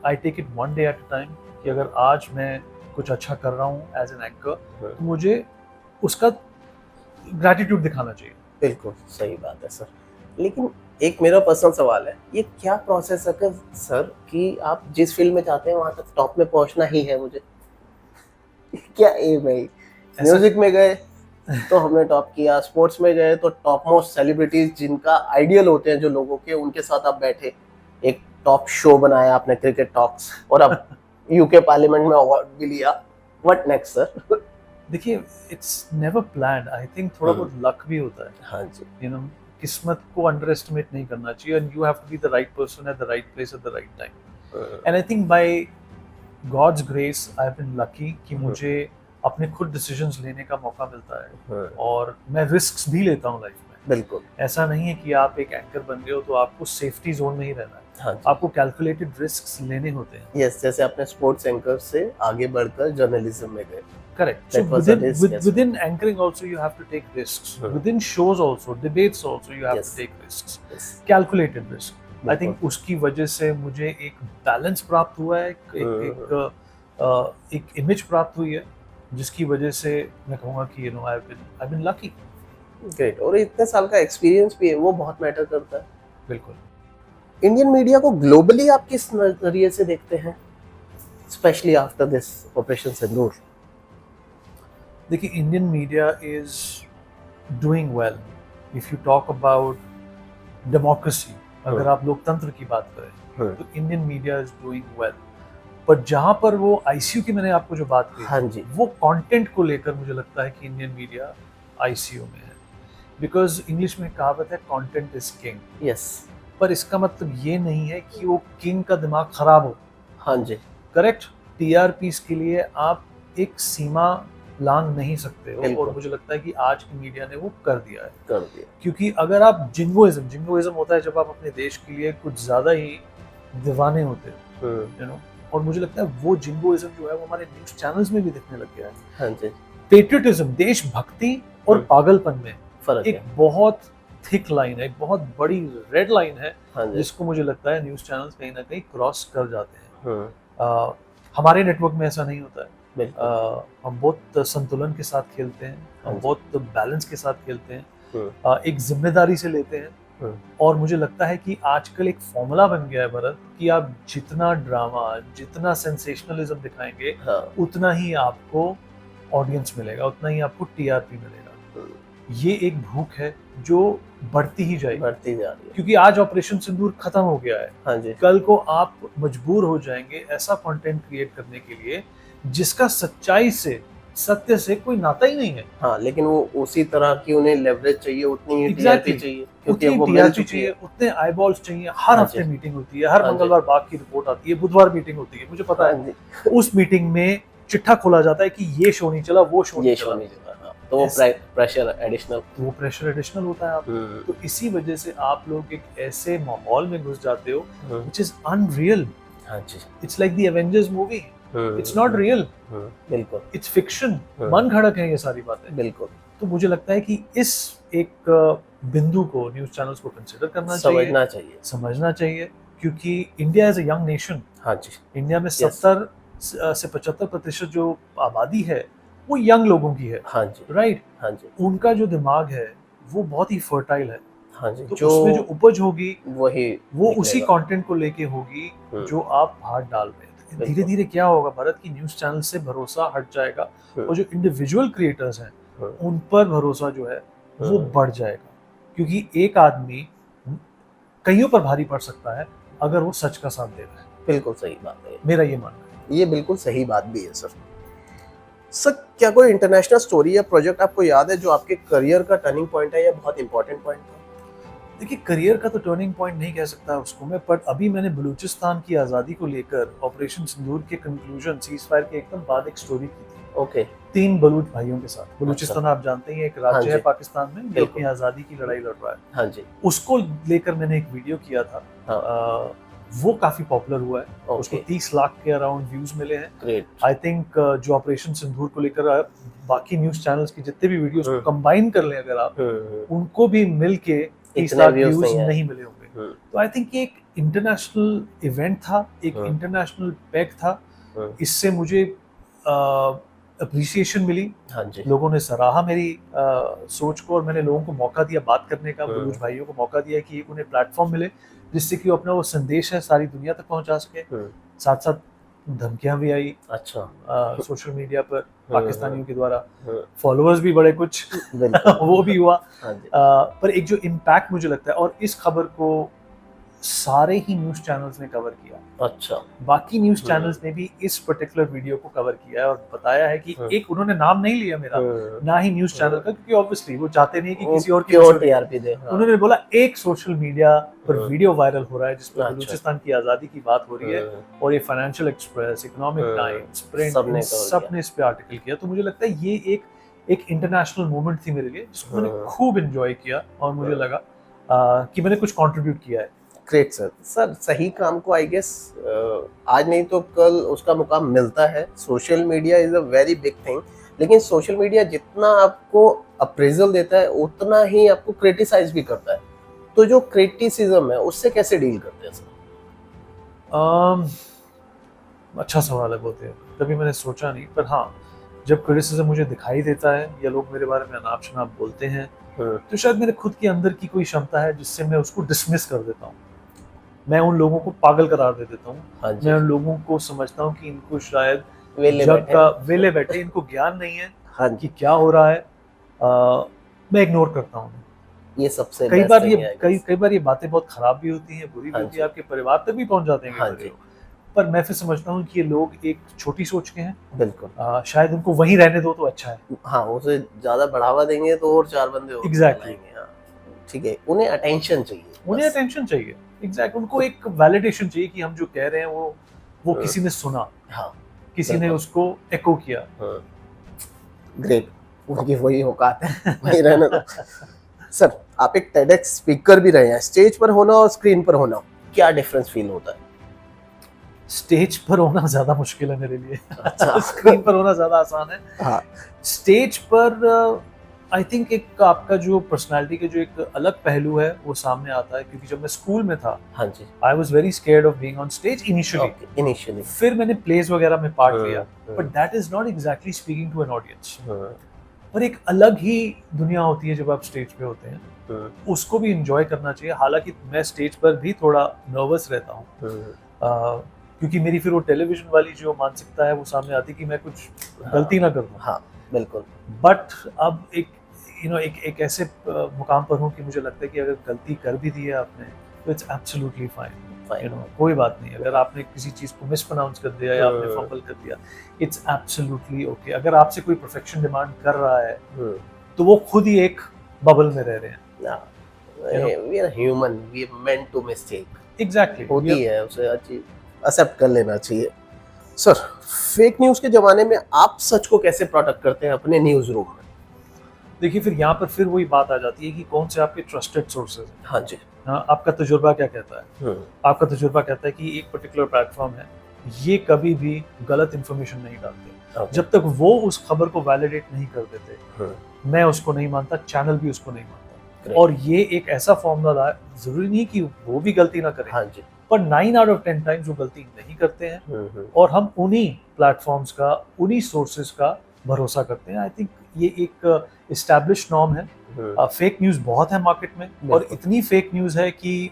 I take it one day at a time, कि अगर आज मैं कुछ अच्छा कर रहा हूँ एज एन एंकर, तो मुझे उसका ग्रैटिट्यूड दिखाना चाहिए। बिल्कुल सही बात है सर। लेकिन एक मेरा पर्सनल सवाल है, ये क्या प्रोसेस है सर कि आप जिस फील्ड में चाहते हैं वहां तक टॉप में पहुंचना ही है मुझे? क्या एम है? म्यूजिक में गए तो हमने टॉप किया, स्पोर्ट्स में गए तो टॉप मोस्ट सेलिब्रिटीज जिनका आइडियल होते हैं जो लोगों के, उनके साथ आप बैठे, एक टॉप शो बनाया आपने, क्रिकेट टॉक्स, और अब यूके पार्लियामेंट में अवार्ड भी लिया। What next sir? देखिए, it's never planned. I think थोड़ा बहुत लक भी होता है। हाँ जी, यू नो, किस्मत को अंडर एस्टिमेट नहीं करना चाहिए, and you have to be the right person at the right place at the right time. And I think by God's grace I have been lucky कि मुझे अपने खुद डिसीजंस लेने का मौका मिलता है, और मैं रिस्क्स भी लेता हूँ लाइफ में। बिल्कुल, ऐसा नहीं है कि आप एक एंकर बन गए हो तो आपको सेफ्टी जोन में ही रहना है। हाँ, आपको कैलकुलेटेड रिस्क्स लेने होते हैं। यस, जैसे आपने स्पोर्ट्स एंकर से आगे बढ़कर जर्नलिज्म में गए। Correct. So within anchoring also you have to take risks. Within shows also, debates also you have to take risks. Calculated risk. I think उसकी वजह से मुझे एक बैलेंस प्राप्त हुआ है, एक इमेज प्राप्त हुई है, जिसकी वजह से मैं कहूँगा कि you know I have been lucky. Great. और इतने साल का एक्सपीरियंस भी है, वो बहुत मैटर करता है। बिल्कुल। इंडियन मीडिया को ग्लोबली आप किस नजरिए से देखते हैं, स्पेशली आफ्टर दिस ऑपरेशन सिंदूर? देखिए, Indian media is doing well if you talk about democracy. अगर आप लोकतंत्र की बात करें तो Indian media is doing well. पर जहां पर वो आईसीयू की मैंने आपको जो बात कही, हाँ जी, वो कंटेंट को लेकर मुझे लगता है कि इंडियन मीडिया आईसीयू में है। बिकॉज इंग्लिश में कहावत है कंटेंट इज किंग। यस। पर इसका मतलब ये नहीं है कि वो किंग का दिमाग खराब हो। हाँ जी, करेक्ट। टीआरपीस के लिए आप एक सीमा लांघ नहीं सकते हो, और मुझे लगता है कि आज की मीडिया ने वो कर दिया है। क्योंकि अगर आप जिंगोइज्म होता है जब आप अपने देश के लिए कुछ ज्यादा ही दीवाने होते हो, यू नो। और मुझे लगता है वो जिंगोइज्म जो है वो हमारे न्यूज चैनल्स में भी दिखने लग गया है। हाँ जी। पेट्रियटिज्म, देशभक्ति और पागलपन में फर्क एक है। बहुत थिक लाइन है, एक बहुत बड़ी रेड लाइन है, हाँ जी। जिसको मुझे लगता है न्यूज चैनल्स कहीं ना कहीं क्रॉस कर जाते हैं। हमारे नेटवर्क में ऐसा नहीं होता है। हम बहुत संतुलन के साथ खेलते हैं, हम बहुत बैलेंस के साथ खेलते हैं, एक जिम्मेदारी से लेते हैं। और मुझे लगता है कि आजकल एक फॉर्मूला बन गया है भरत, कि आप जितना ड्रामा, जितना सेंसेशनलिज्म दिखाएंगे, उतना ही आपको ऑडियंस मिलेगा, उतना ही आपको टीआरपी मिलेगा। ये एक भूख है जो बढ़ती ही जा रही है, क्योंकि आज ऑपरेशन सिंदूर खत्म हो गया है। हाँ जी। कल को आप मजबूर हो जाएंगे ऐसा कंटेंट क्रिएट करने के लिए जिसका सच्चाई से, सत्य से कोई नाता ही नहीं है। हाँ, लेकिन वो उसी तरह की उन्हें लेवरेज चाहिए, उतनी ही टीआरपी चाहिए, क्योंकि वो टीआरपी चाहिए, उतने आईबॉल्स चाहिए। हर हफ्ते मीटिंग होती है, हर मंगलवार बाग की रिपोर्ट आती है, बुधवार मीटिंग होती है, मुझे पता है। उस मीटिंग में चिट्ठा खोला जाता है कि ये शो नहीं चला, वो शो नहीं चला। तो वो प्रेशर एडिशनल होता है आप। तो इसी वजह से आप लोग एक ऐसे माहौल में घुस जाते हो व्हिच इज अनरियल। हाँ जी। It's like the Avengers movie, it's not real. बिल्कुल, इट्स फिक्शन, मन घड़क है ये सारी बातें। बिल्कुल। तो मुझे लगता है कि इस एक बिंदु को न्यूज चैनल्स को कंसीडर करना चाहिए, समझना चाहिए, क्योंकि India is a young nation. हाँ जी। इंडिया में 70 से 75% जो आबादी है वो यंग लोगों की है। हाँ जी। राइट। हाँ जी। उनका जो दिमाग है वो बहुत ही फर्टाइल है। हाँ जी। तो उसमें जो उपज होगी वो उसी कंटेंट को लेके होगी जो आप हाथ डाल रहे हैं। धीरे धीरे क्या होगा भारत की न्यूज चैनल से भरोसा हट जाएगा, और जो इंडिविजुअल क्रिएटर्स हैं उन पर भरोसा जो है वो बढ़ जाएगा, क्योंकि एक आदमी कईयों पर भारी पड़ सकता है अगर वो सच का साथ दे रहा है। बिल्कुल सही बात है, मेरा ये मानना है। ये बिल्कुल सही बात भी है सर, क्या कोई इंटरनेशनल स्टोरी या प्रोजेक्ट आपको याद है जो आपके करियर का टर्निंग पॉइंट है या बहुत इंपॉर्टेंट पॉइंट था? देखिए, करियर का तो टर्निंग पॉइंट नहीं कह सकता उसको मैं, पर अभी मैंने बलूचिस्तान की आज़ादी को लेकर ऑपरेशन सिंदूर के कंक्लूजन, सीज़फायर के एकदम बाद एक स्टोरी की थी। ओके। 3 बलूच भाइयों के साथ। बलूचिस्तान आप जानते हैं एक राज्य है पाकिस्तान में जो अपनी आज़ादी की लड़ाई लड़ रहा है। हाँ जी। उसको लेकर मैंने एक वीडियो किया था। वो काफी पॉपुलर हुआ है। उसको 30 लाख के अराउंड व्यूज मिले हैं। आई थिंक जो ऑपरेशन सिंदूर को लेकर बाकी न्यूज चैनल्स की जितने भी वीडियोस को कंबाइन कर लें अगर आप, उनको भी मिलके 30 लाख व्यूज नहीं मिले होंगे। तो आई थिंक ये एक इंटरनेशनल इवेंट था, एक इंटरनेशनल पैक था। इससे मुझे अप्रिसिएशन मिली। हाँ जी। लोगों ने सराहा मेरी सोच को, और मैंने लोगों को मौका दिया बात करने का, बलूच भाइयों को मौका दिया कि उन्हें प्लेटफॉर्म मिले जिससे कि वो अपना वो संदेश है सारी दुनिया तक पहुंचा सके। साथ साथ धमकियां भी आई सोशल मीडिया पर पाकिस्तानियों के द्वारा, फॉलोअर्स भी बड़े कुछ वो भी हुआ। पर एक जो इम्पैक्ट मुझे लगता है, और इस खबर को सारे ही न्यूज चैनल्स ने कवर किया। अच्छा। बाकी न्यूज चैनल्स ने भी इस पर्टिकुलर वीडियो को कवर किया है और बताया है कि एक, उन्होंने नाम नहीं लिया मेरा, ना ही न्यूज चैनल का, क्योंकि ऑब्वियसली वो चाहते नहीं कि किसी और की टीआरपी दे। उन्होंने बोला एक सोशल मीडिया पर वीडियो वायरल हो रहा है जिसमें बलूचिस्तान की आजादी की बात हो रही है, और ये financial express, economic times, print, सबने इस पे आर्टिकल किया। तो मुझे लगता है ये एक इंटरनेशनल मोमेंट थी मेरे लिए, जिसको मैंने खूब एंजॉय किया, और मुझे लगा कि मैंने कुछ कंट्रीब्यूट किया है। ग्रेट सर, सही काम को आई गेस आज नहीं तो कल उसका मुकाम मिलता है। Social media is a very big thing, लेकिन सोशल मीडिया जितना आपको अप्रेजल देता है उतना ही आपको क्रिटिसाइज भी करता है। तो जो क्रिटिसिज्म है उससे कैसे डील करते हैं सर? अच्छा सवाल है बहुत, कभी मैंने सोचा नहीं, पर हाँ, जब क्रिटिसिज्म मुझे दिखाई देता है या लोग मेरे बारे में अनाप शनाप बोलते हैं, तो शायद मेरे खुद के अंदर की कोई क्षमता है जिससे मैं उसको डिसमिस कर देता हूँ। मैं उन लोगों को पागल करार दे देता हूँ। हाँ जी। मैं उन लोगों को समझता हूँ कि इनको शायद वेले बैठे इनको ज्ञान नहीं है हाँ कि क्या हो रहा है। मैं इग्नोर करता हूँ। ये सबसे कई बार ये बातें बहुत खराब भी होती हैं, बुरी भी होती है, आपके परिवार तक भी पहुंच जाते हैं। हाँ जी। पर मैं फिर समझता हूँ कि ये लोग एक छोटी सोच के हैं। बिल्कुल। शायद उनको वहीं रहने दो तो अच्छा है। हाँ, उसे ज्यादा बढ़ावा देंगे तो और चार बंदे और एग्जैक्टली। ठीक है, उन्हें अटेंशन चाहिए। एग्जैक्टली, उनको एक वैलिडेशन चाहिए कि हम जो कह रहे हैं वो किसी ने सुना। हाँ, किसी ने उसको एको किया। ग्रेट, उनकी वही औकात है, वही रहने दो। सर, आप एक TEDx स्पीकर भी रहे हैं। स्टेज पर होना और स्क्रीन पर होना, क्या डिफरेंस फील होता है? स्टेज पर होना ज्यादा मुश्किल है मेरे लिए। अच्छा। स्क्रीन पर होना ज्यादा आसान है। हाँ। स्टेज पर आई थिंक एक आपका जो पर्सनालिटी के जो एक अलग पहलू है वो सामने आता है, क्योंकि जब मैं स्कूल में था, हाँ जी, I was very scared of being on stage initially. फिर मैंने प्लेस वगैरह में पार्ट लिया, but that is not exactly speaking to an audience. पर एक अलग ही दुनिया होती है जब आप स्टेज पे होते हैं, उसको भी एंजॉय करना चाहिए। हालांकि मैं स्टेज पर भी थोड़ा नर्वस रहता हूँ, क्योंकि मेरी फिर वो टेलीविजन वाली जो मानसिकता है वो सामने आती कि मैं कुछ गलती ना करूँ। हाँ, बिल्कुल। बट अब एक ऐसे मुकाम पर हूँ कि मुझे लगता है कि अगर गलती कर भी दी है आपने तो इट्स एब्सोल्युटली फाइन। कोई बात नहीं। अगर आपने किसी चीज को मिसप्रोनाउंस कर दिया या आपने फंबल कर दिया, इट्स एब्सोल्युटली ओके। अगर आपसे कोई परफेक्शन डिमांड कर रहा है तो वो खुद ही एक बबल में रह रहे हैं। We are human, we are meant to mistake. Exactly, होती है, उसे एक्सेप्ट कर लेना चाहिए। सर, फेक न्यूज के जमाने में आप सच को कैसे प्रोटेक्ट करते हैं अपने न्यूज रूम में? देखिए, फिर यहाँ पर फिर वही बात आ जाती है कि कौन से आपके ट्रस्टेड सोर्सेज हैं। हाँ जी। हाँ, आपका तजुर्बा क्या कहता है? आपका तजुर्बा कहता है कि एक पर्टिकुलर प्लेटफॉर्म है, ये कभी भी गलत इन्फॉर्मेशन नहीं डालते। जब तक वो उस खबर को वैलिडेट नहीं कर देते, मैं उसको नहीं मानता, चैनल भी उसको नहीं मानता। और ये एक ऐसा फॉर्मूला है, जरूरी नहीं कि वो भी गलती ना करे। हाँ जी। पर 9 out of 10 टाइम्स वो गलती नहीं करते हैं, और हम उन्हीं प्लेटफॉर्म्स का, उन्हीं सोर्सेज का भरोसा करते हैं। आई थिंक ये एक एस्टैब्लिश्ड नॉर्म है। फेक न्यूज़ बहुत है मार्केट में, और इतनी फेक न्यूज़ है कि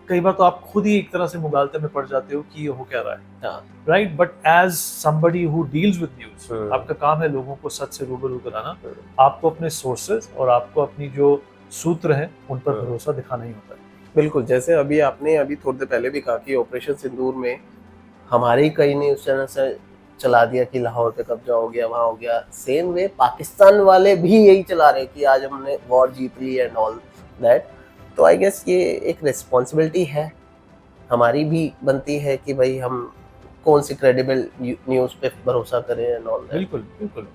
कई बार तो आप खुद ही एक तरह से मुगालते में पड़ जाते हो कि ये हो क्या रहा है। Right, but as somebody who deals with news, आपका काम है लोगों को सच से रूबरू कराना। आपको अपने सोर्सेज और आपको अपनी जो सूत्र हैं उन पर भरोसा दिखाना ही होता है। बिल्कुल, जैसे आपने थोड़ी देर पहले भी कहा कि ऑपरेशन सिंदूर में हमारे ही कई न्यूज़ चैनल से चला दिया कि लाहौर पे कब्जा हो गया, वहाँ हो गया। सेम वे पाकिस्तान वाले भी यही चला रहे कि आज हमने वॉर जीत ली एंड ऑल दैट। तो आई गेस ये एक रिस्पॉन्सिबिलिटी है, हमारी भी बनती है कि भाई हम कौन सी क्रेडिबल न्यूज़ पे भरोसा करें एंड ऑल दैट। बिल्कुल बिल्कुल,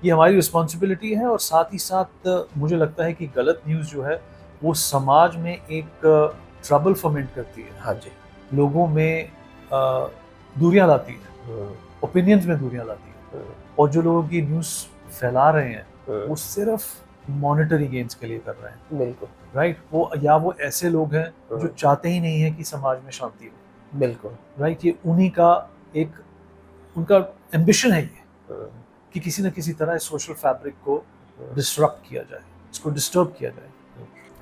ये हमारी रिस्पॉन्सिबिलिटी है। और साथ ही साथ मुझे लगता है कि गलत न्यूज़ जो है वो समाज में एक ट्रबल फॉर्मेट करती है। हाँ जी, लोगों में दूरियां लाती है, ओपिनियंस में दूरियां लाती है। और जो लोगों की न्यूज़ फैला रहे हैं वो सिर्फ मॉनेटरी गेन्स के लिए कर रहे हैं। बिल्कुल। राइट, वो ऐसे लोग हैं जो चाहते ही नहीं है कि समाज में शांति हो। बिल्कुल। राइट, ये उन्हीं का एक उनका एम्बिशन है ये कि किसी न किसी तरह इस सोशल फैब्रिक को डिस्टर्ब किया जाए, इसको डिस्टर्ब किया जाए।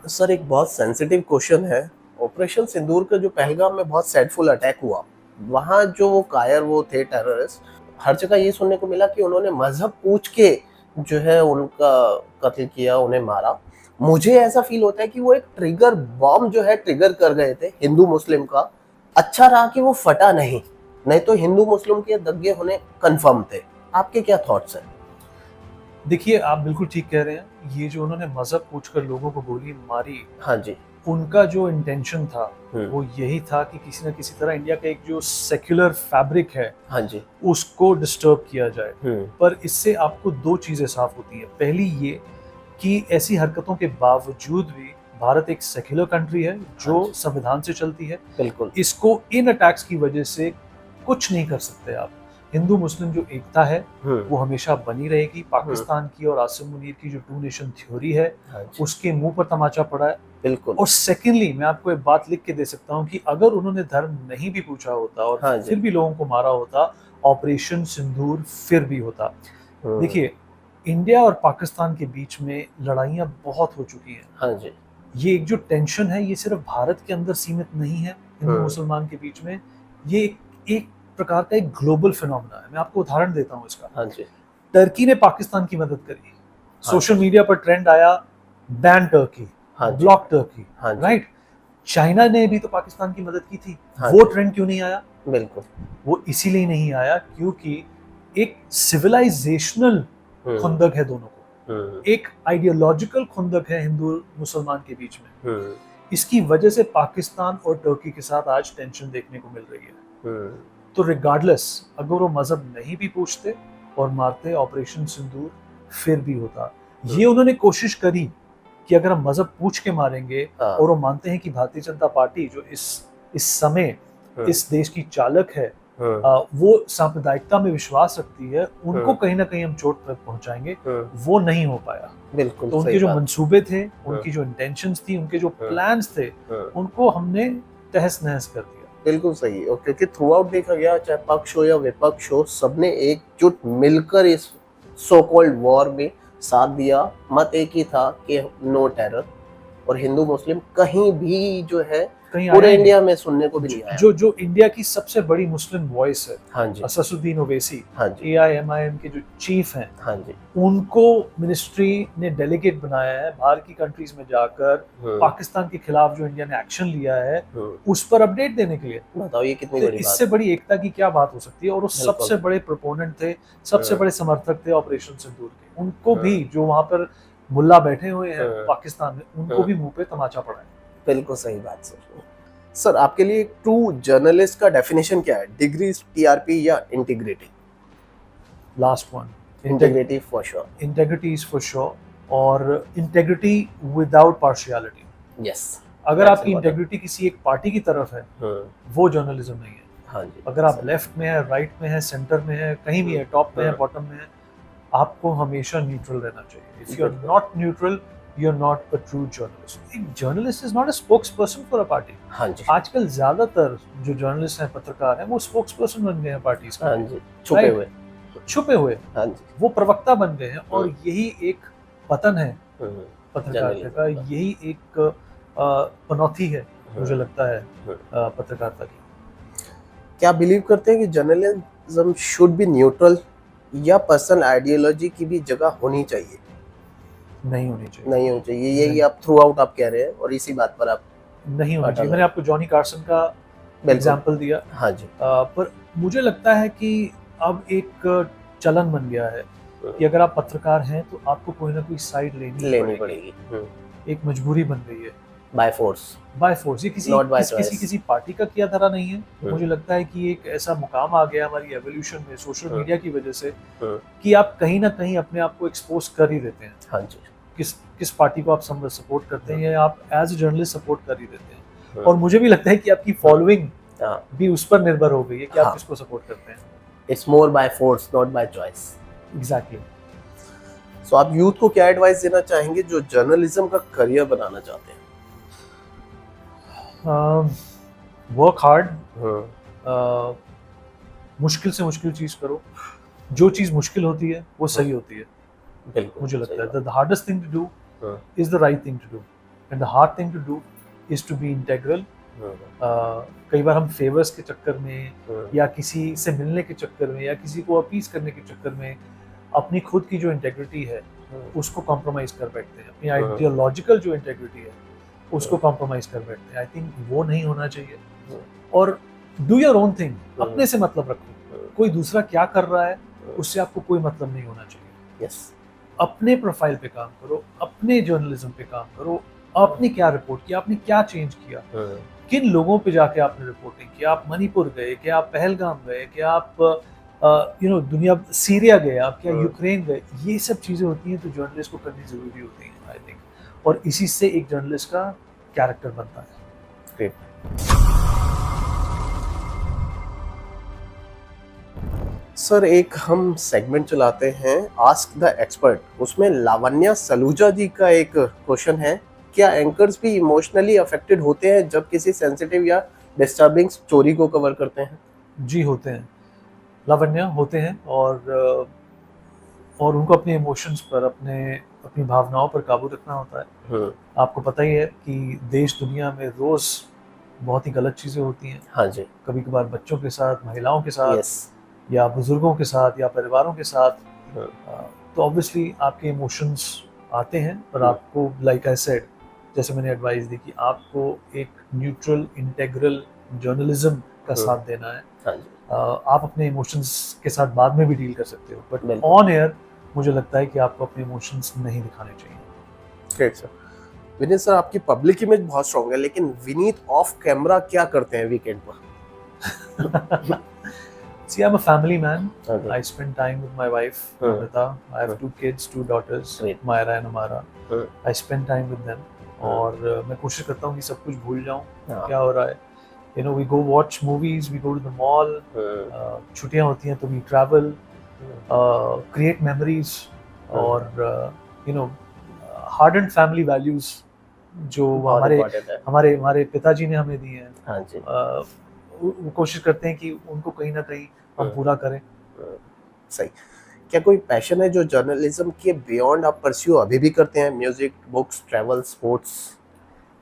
सर, एक बहुत सेंसिटिव क्वेश्चन है। ऑपरेशन सिंदूर का जो पहलगाम में बहुत सैडफुल अटैक हुआ, वहाँ जो वो कायर वो थे टेररिस्ट, हर जगह ये सुनने को मिला कि उन्होंने मजहब पूछ के जो है उनका कत्ल किया, उन्हें मारा। मुझे ऐसा फील होता है कि वो एक ट्रिगर बॉम्ब जो है ट्रिगर कर गए थे हिंदू मुस्लिम का। अच्छा रहा कि वो फटा नहीं तो हिंदू मुस्लिम के दंगे होने कन्फर्म थे। आपके क्या थॉट्स हैं? देखिए, आप बिल्कुल ठीक कह रहे हैं। ये जो उन्होंने मजहब पूछकर लोगों को गोली मारी, हाँ जी, उनका जो इंटेंशन था वो यही था कि किसी न किसी तरह इंडिया का एक जो सेक्युलर फैब्रिक है, हाँ जी, उसको डिस्टर्ब किया जाए। पर इससे आपको दो चीजें साफ होती है। पहली ये कि ऐसी हरकतों के बावजूद भी भारत एक सेक्युलर कंट्री है जो संविधान से चलती है। बिल्कुल, इसको इन अटैक्स की वजह से कुछ नहीं कर सकते आप। हिंदू मुस्लिम जो एकता है हम्म, वो हमेशा बनी रहेगी। पाकिस्तान की और आसिम मुनीर की जो टू नेशन थ्योरी है हाँ जी, उसके मुंह पर तमाचा पड़ा है। बिल्कुल। और सेकेंडली मैं आपको एक बात लिख के दे सकता हूँ कि अगर उन्होंने धर्म नहीं भी पूछा होता और हाँ जी। फिर भी लोगों को मारा होता, ऑपरेशन सिंदूर फिर भी होता। देखिए, इंडिया और पाकिस्तान के बीच में लड़ाइयाँ बहुत हो चुकी हैं। हाँ जी, ये एक जो टेंशन है ये सिर्फ भारत के अंदर सीमित नहीं है, हिंदू मुसलमान के बीच में। ये एक प्रकार का एक ग्लोबल फिनोमेना है। मैं आपको उदाहरण देता हूँ इसका। हाँ जी, टर्की ने पाकिस्तान की मदद करी, हाँ सोशल मीडिया पर ट्रेंड आया, बैन टर्की, हाँ जी, ब्लॉक टर्की, हाँ जी, राइट। चाइना ने भी तो पाकिस्तान की मदद की थी, हाँ वो जी। ट्रेंड क्यों नहीं आया? बिल्कुल। वो इसीलिए नहीं आया क्योंकि एक सिविलाइजेशनल खुंदक है दोनों को, एक आइडियोलॉजिकल खुंदक है हिंदू मुसलमान के बीच में। इसकी वजह से पाकिस्तान और टर्की के साथ आज टेंशन देखने को मिल रही है। तो रिगार्डलेस, अगर वो मजहब नहीं भी पूछते और मारते, ऑपरेशन सिंदूर फिर भी होता। ये उन्होंने कोशिश करी कि अगर हम मजहब पूछ के मारेंगे और वो मानते हैं कि भारतीय जनता पार्टी जो इस समय इस देश की चालक है, वो सांप्रदायिकता में विश्वास रखती है, उनको कहीं ना कहीं हम चोट तक पहुंचाएंगे। वो नहीं हो पाया। बिल्कुल। तो उनके जो मंसूबे थे, उनकी जो इंटेंशंस थी, उनके जो प्लान्स थे, उनको हमने तहस नहस कर दिया। बिल्कुल सही। और क्योंकि थ्रू आउट देखा गया, चाहे पक्ष हो या विपक्ष हो, सबने एकजुट मिलकर इस सो कॉल्ड वॉर में साथ दिया। मत एक ही था कि नो टेरर, और हिंदू मुस्लिम कहीं भी जो है पूरे इंडिया में सुनने को भी नहीं आया। जो इंडिया की सबसे बड़ी मुस्लिम वॉइस है, हाँ जी, असदुद्दीन ओवैसी, हाँ जी, AIMIM के जो चीफ हैं, हाँ जी, उनको मिनिस्ट्री ने डेलीगेट बनाया है बाहर की कंट्रीज में जाकर पाकिस्तान के खिलाफ जो इंडिया ने एक्शन लिया है उस पर अपडेट देने के लिए। बताओ ये कितनी तो बड़ी बात इससे है। बड़ी एकता की क्या बात हो सकती है? और वो बिल्कुल। सबसे बड़े प्रोपोनेंट थे, सबसे बड़े समर्थक थे ऑपरेशन सिंदूर के। उनको भी, जो वहां पर मुल्ला बैठे हुए हैं पाकिस्तान में, उनको भी मुंह पे तमाचा पड़ा है। बिल्कुल सही बात सर। सर, आपके लिए ट्रू जर्नलिस्ट का डेफिनेशन क्या है? डिग्री, TRP या integrity? Last one, integrity for sure. Integrity is for sure, और इंटेग्रिटी विदाउट पार्शियलिटी। यस। अगर आपकी इंटेग्रिटी किसी एक पार्टी की तरफ है, वो जर्नलिज्म नहीं है। हाँ जी। अगर आप लेफ्ट में है, राइट में है, सेंटर में है, कहीं भी है, टॉप में है, बॉटम में है, आपको हमेशा न्यूट्रल रहना चाहिए। If you are not neutral, you are not a true journalist. एक journalist is not a spokesperson for a party. हाँ जी। आजकल ज्यादातर जो जर्नलिस्ट हैं, पत्रकार हैं, वो स्पोक्स पर्सन बन गए हैं पार्टीज के। हाँ जी, छुपे हुए। छुपे हुए, हाँ जी, वो प्रवक्ता बन गए हैं। और यही एक पतन है पत्रकारिता का, यही एक पनौती है, मुझे लगता है, पत्रकारिता की। क्या बिलीव करते हैं कि जर्नलिज्म शुड बी न्यूट्रल, या पर्सनल आइडियोलॉजी की भी जगह होनी चाहिए? नहीं होनी चाहिए। नहीं होनी चाहिए, यही आप थ्रू आउट आप कह रहे हैं, और इसी बात पर आप नहीं होनी चाहिए। मैंने आपको जॉनी कार्सन का एग्जाम्पल दिया। हाँ जी। पर मुझे लगता है कि अब एक चलन बन गया है कि अगर आप पत्रकार हैं तो आपको कोई ना कोई साइड लेनी पड़ेगी। एक मजबूरी बन गई है, बाय फोर्स। ये किसी पार्टी का किया धरा नहीं है। मुझे लगता है कि एक ऐसा मुकाम आ गया हमारी एवोल्यूशन में, सोशल मीडिया की वजह से, कि आप कहीं ना कहीं अपने आप को एक्सपोज कर ही देते हैं। हाँ जी। किस पार्टी को आप सपोर्ट करते हैं, या आप एज ए जर्नलिस्ट सपोर्ट कर ही देते हैं। और मुझे भी लगता है कि आपकी फॉलोइंग भी उस पर निर्भर हो गई है कि आप किसको सपोर्ट करते हैं। It's more by force, not by choice. Exactly. So आप यूथ को क्या एडवाइस देना चाहेंगे जो जर्नलिज्म का करियर बनाना चाहते हैं? वर्क हार्ड, मुश्किल से मुश्किल चीज करो। जो चीज मुश्किल होती है वो सही होती है। बिल्कुल, मुझे लगता है the hardest thing to do is the right thing to do, and the hard thing to do is to be integral. कई बार हम फेवर्स के चक्कर में, या किसी से मिलने के चक्कर में, या किसी को अपीज करने के चक्कर में अपनी खुद की जो इंटेग्रिटी है उसको कॉम्प्रोमाइज कर बैठते हैं। अपनी आइडियोलॉजिकल जो इंटेग्रिटी है उसको कॉम्प्रोमाइज कर बैठते हैं। आई थिंक वो नहीं होना चाहिए। और डू योर ओन थिंग, अपने से मतलब रखो। कोई दूसरा क्या कर रहा है उससे आपको कोई मतलब नहीं होना चाहिए। यस। अपने प्रोफाइल पे काम करो, अपने जर्नलिज्म पे काम करो। आपने क्या रिपोर्ट किया, आपने क्या चेंज किया, किन लोगों पे जाके आपने रिपोर्टिंग किया। आप मणिपुर गए, क्या आप पहलगाम गए, क्या आप दुनिया सीरिया गए, आप क्या यूक्रेन गए। ये सब चीजें होती हैं तो जर्नलिस्ट को करनी जरूरी होती है, आई थिंक। और इसी से एक जर्नलिस्ट का कैरेक्टर बनता है। सर एक हम सेगमेंट चलाते हैं आस्क द एक्सपर्ट, उसमें लावण्या सलूजा जी का एक क्वेश्चन है, क्या एंकर्स भी इमोशनली अफेक्टेड होते हैं जब किसी सेंसिटिव या डिस्टर्बिंग स्टोरी को कवर करते हैं? जी होते हैं, लावण्या होते हैं, और उनको अपने इमोशंस पर, अपनी भावनाओं पर काबू रखना होता है। आपको पता ही है कि देश दुनिया में रोज बहुत ही गलत चीजें होती हैं। हाँ जी। कभी कभार बच्चों के साथ, महिलाओं के साथ, यस। या बुजुर्गों के साथ, या परिवारों के साथ। हाँ। तो ऑब्वियसली आपके इमोशंस आते हैं, पर आपको, लाइक आई सेड, जैसे मैंने एडवाइस दी कि आपको एक न्यूट्रल इंटेग्रल जर्नलिज्म का साथ देना है। हाँ जी। आप अपने इमोशंस के साथ बाद में भी डील कर सकते हो, बट बिल्कुल। ऑन एयर मुझे लगता है कि आपको अपने इमोशंस नहीं दिखाने चाहिए। Great sir. विनीत सर, आपकी पब्लिक इमेज बहुत स्ट्रांग है, लेकिन विनीत ऑफ कैमरा क्या करते हैं वीकेंड पर? See, I'm a family man. Okay. I spend time with my wife, Amrita. I have 2 kids, 2 daughters, Great. Myra and Amara. I spend time with them. और मैं कोशिश करता हूँ कि सब कुछ भूल जाऊँ, क्या हो रहा है। You know, we go watch movies, we go to the mall. छुट्टियाँ होती हैं तो we travel, create memories, और you know, hardened family values जो हमारे पिताजी ने हमें दिए हैं। हाँ जी। वो कोशिश करते हैं कि उनको कहीं ना कहीं हम पूरा करें। सही। क्या कोई पैशन है जो जर्नलिज्म के बियॉन्ड आप परस्यू अभी भी करते हैं? Music, books, travel, sports?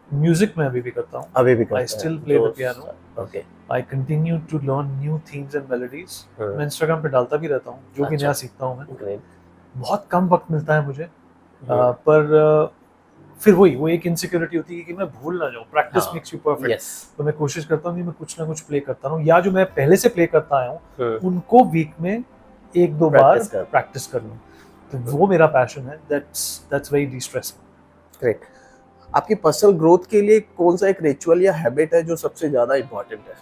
Music में अभी भी करता हूँ। अभी भी करते हैं। I still play the piano. Okay. I continue to learn new themes and melodies. मैं इंस्टाग्राम पे डालता भी रहता हूँ, जो भी नया सीखता हूँ मैं। Great. बहुत कम वक्त मिलता है मुझे, पर फिर वो एक इनसिक्योरिटी होती है कि मैं भूल ना जाऊँ। Practice makes you perfect. तो मैं कोशिश करता हूँ कि मैं कुछ ना कुछ प्ले करता रहूँ, या जो मैं पहले से प्ले करता आया हूँ उनको वीक में 1-2 बार प्रैक्टिस कर लूँ। तो वो मेरा पैशन है। That's very distressing. ग्रेट। आपकी पर्सनल ग्रोथ के लिए कौन सा एक रिचुअल या हैबिट है जो सबसे ज्यादा इम्पोर्टेंट है?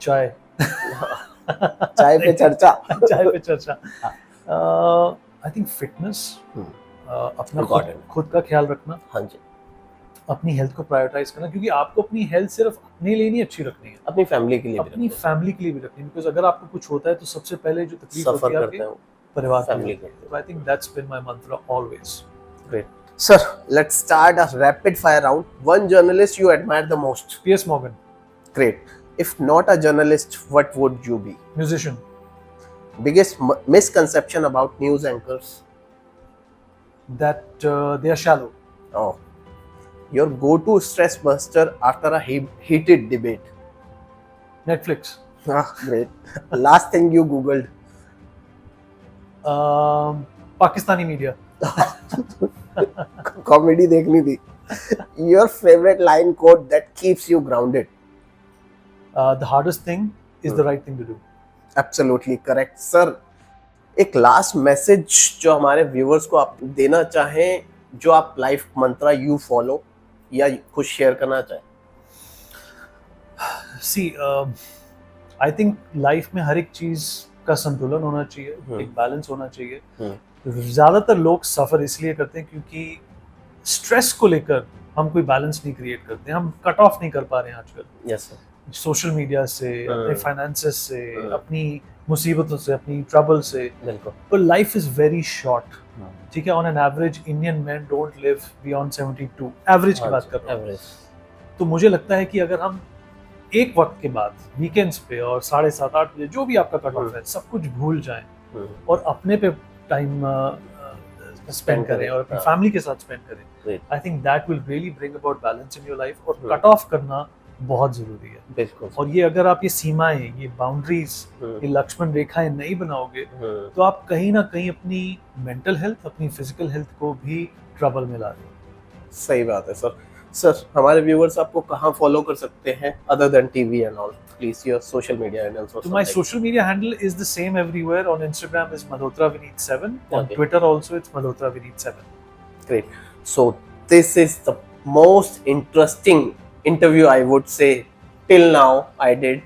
चाय। चाय पे चर्चा। चाय पे चर्चा। आई थिंक फिटनेस, अपना खुद का ख्याल रखना। हाँ जी। अपनी हेल्थ को प्रायोरिटाइज करना, क्योंकि आपको अपनी हेल्थ सिर्फ अपने लिए नहीं अच्छी रखनी है, अपनी फैमिली के लिए भी रखनी है। बिकॉज अगर आपको कुछ होता है तो सबसे पहले जो तकलीफ होती है आपके परिवार, फैमिली को। तो I think that's been my mantra always. Great sir, let's start a rapid fire round. One journalist you admire the most? Piers Morgan. Great. If not a journalist, what would you be? Musician. Biggest misconception about news anchors? That they are shallow. Oh. Your go-to stress buster after a heated debate? Netflix. Great. Last thing you googled? Pakistani media. Comedy देखनी थी. Your favorite line quote that keeps you grounded? The hardest thing is the right thing to do. Absolutely correct, sir. एक last message जो हमारे viewers को आप देना चाहें, जो आप लाइफ मंत्रा यू फॉलो या कुछ शेयर करना चाहें? सी, आई थिंक लाइफ में हर एक चीज का संतुलन होना चाहिए, एक बैलेंस होना चाहिए। ज्यादातर लोग सफर इसलिए करते हैं क्योंकि स्ट्रेस को लेकर हम कोई बैलेंस नहीं क्रिएट करते, हम कट ऑफ नहीं कर पा रहे हैं आजकल। Yes sir. सोशल मीडिया से, अपने फाइनेंसेस से, अपनी मुसीबतों से, अपनी ट्रबल से। बिल्कुल। पर लाइफ इज वेरी शॉर्ट, ठीक है। On an average Indian man don't live beyond 72, average की बात कर रहा हूं। तो मुझे लगता है कि अगर हम एक वक्त के बाद वीकेंड्स पे और 7:30-8 बजे जो भी आपका कट ऑफ है, सब कुछ भूल जाएं और अपने पे टाइम स्पेंड करें और अपनी फैमिली के साथ स्पेंड करें, I think that will really bring about balance in your life. और कट ऑफ करना बहुत जरूरी है। बिल्कुल। और ये अगर आप ये सीमाएं, ये बाउंड्रीज, ये लक्ष्मण रेखाएं नहीं बनाओगे तो आप कहीं ना कहीं अपनी मेंटल हेल्थ, अपनी फिजिकल हेल्थ को भी ट्रबल में ला रहे हो। सही बात है सर। सर, हमारे व्यूअर्स आपको कहाँ फॉलो कर सकते हैं other than TV and all? Please your social media handles. So my social media handle is the same everywhere. On Instagram is Malhotra Vineet 7. On Twitter also it's Malhotra Vineet 7. Great. So this is the most interesting interview I would say till now I did.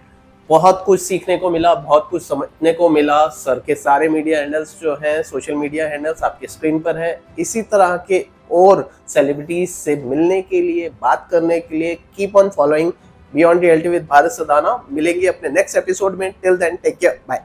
बहुत कुछ सीखने को मिला, बहुत कुछ समझने को मिला। सर के सारे मीडिया हैंडल्स जो हैं, सोशल मीडिया हैंडल्स आपके स्क्रीन पर हैं। इसी तरह के और सेलिब्रिटीज से मिलने के लिए, बात करने के लिए keep on following beyond reality with Bharat Sadana. मिलेंगे अपने नेक्स्ट एपिसोड में। Till then take care, bye.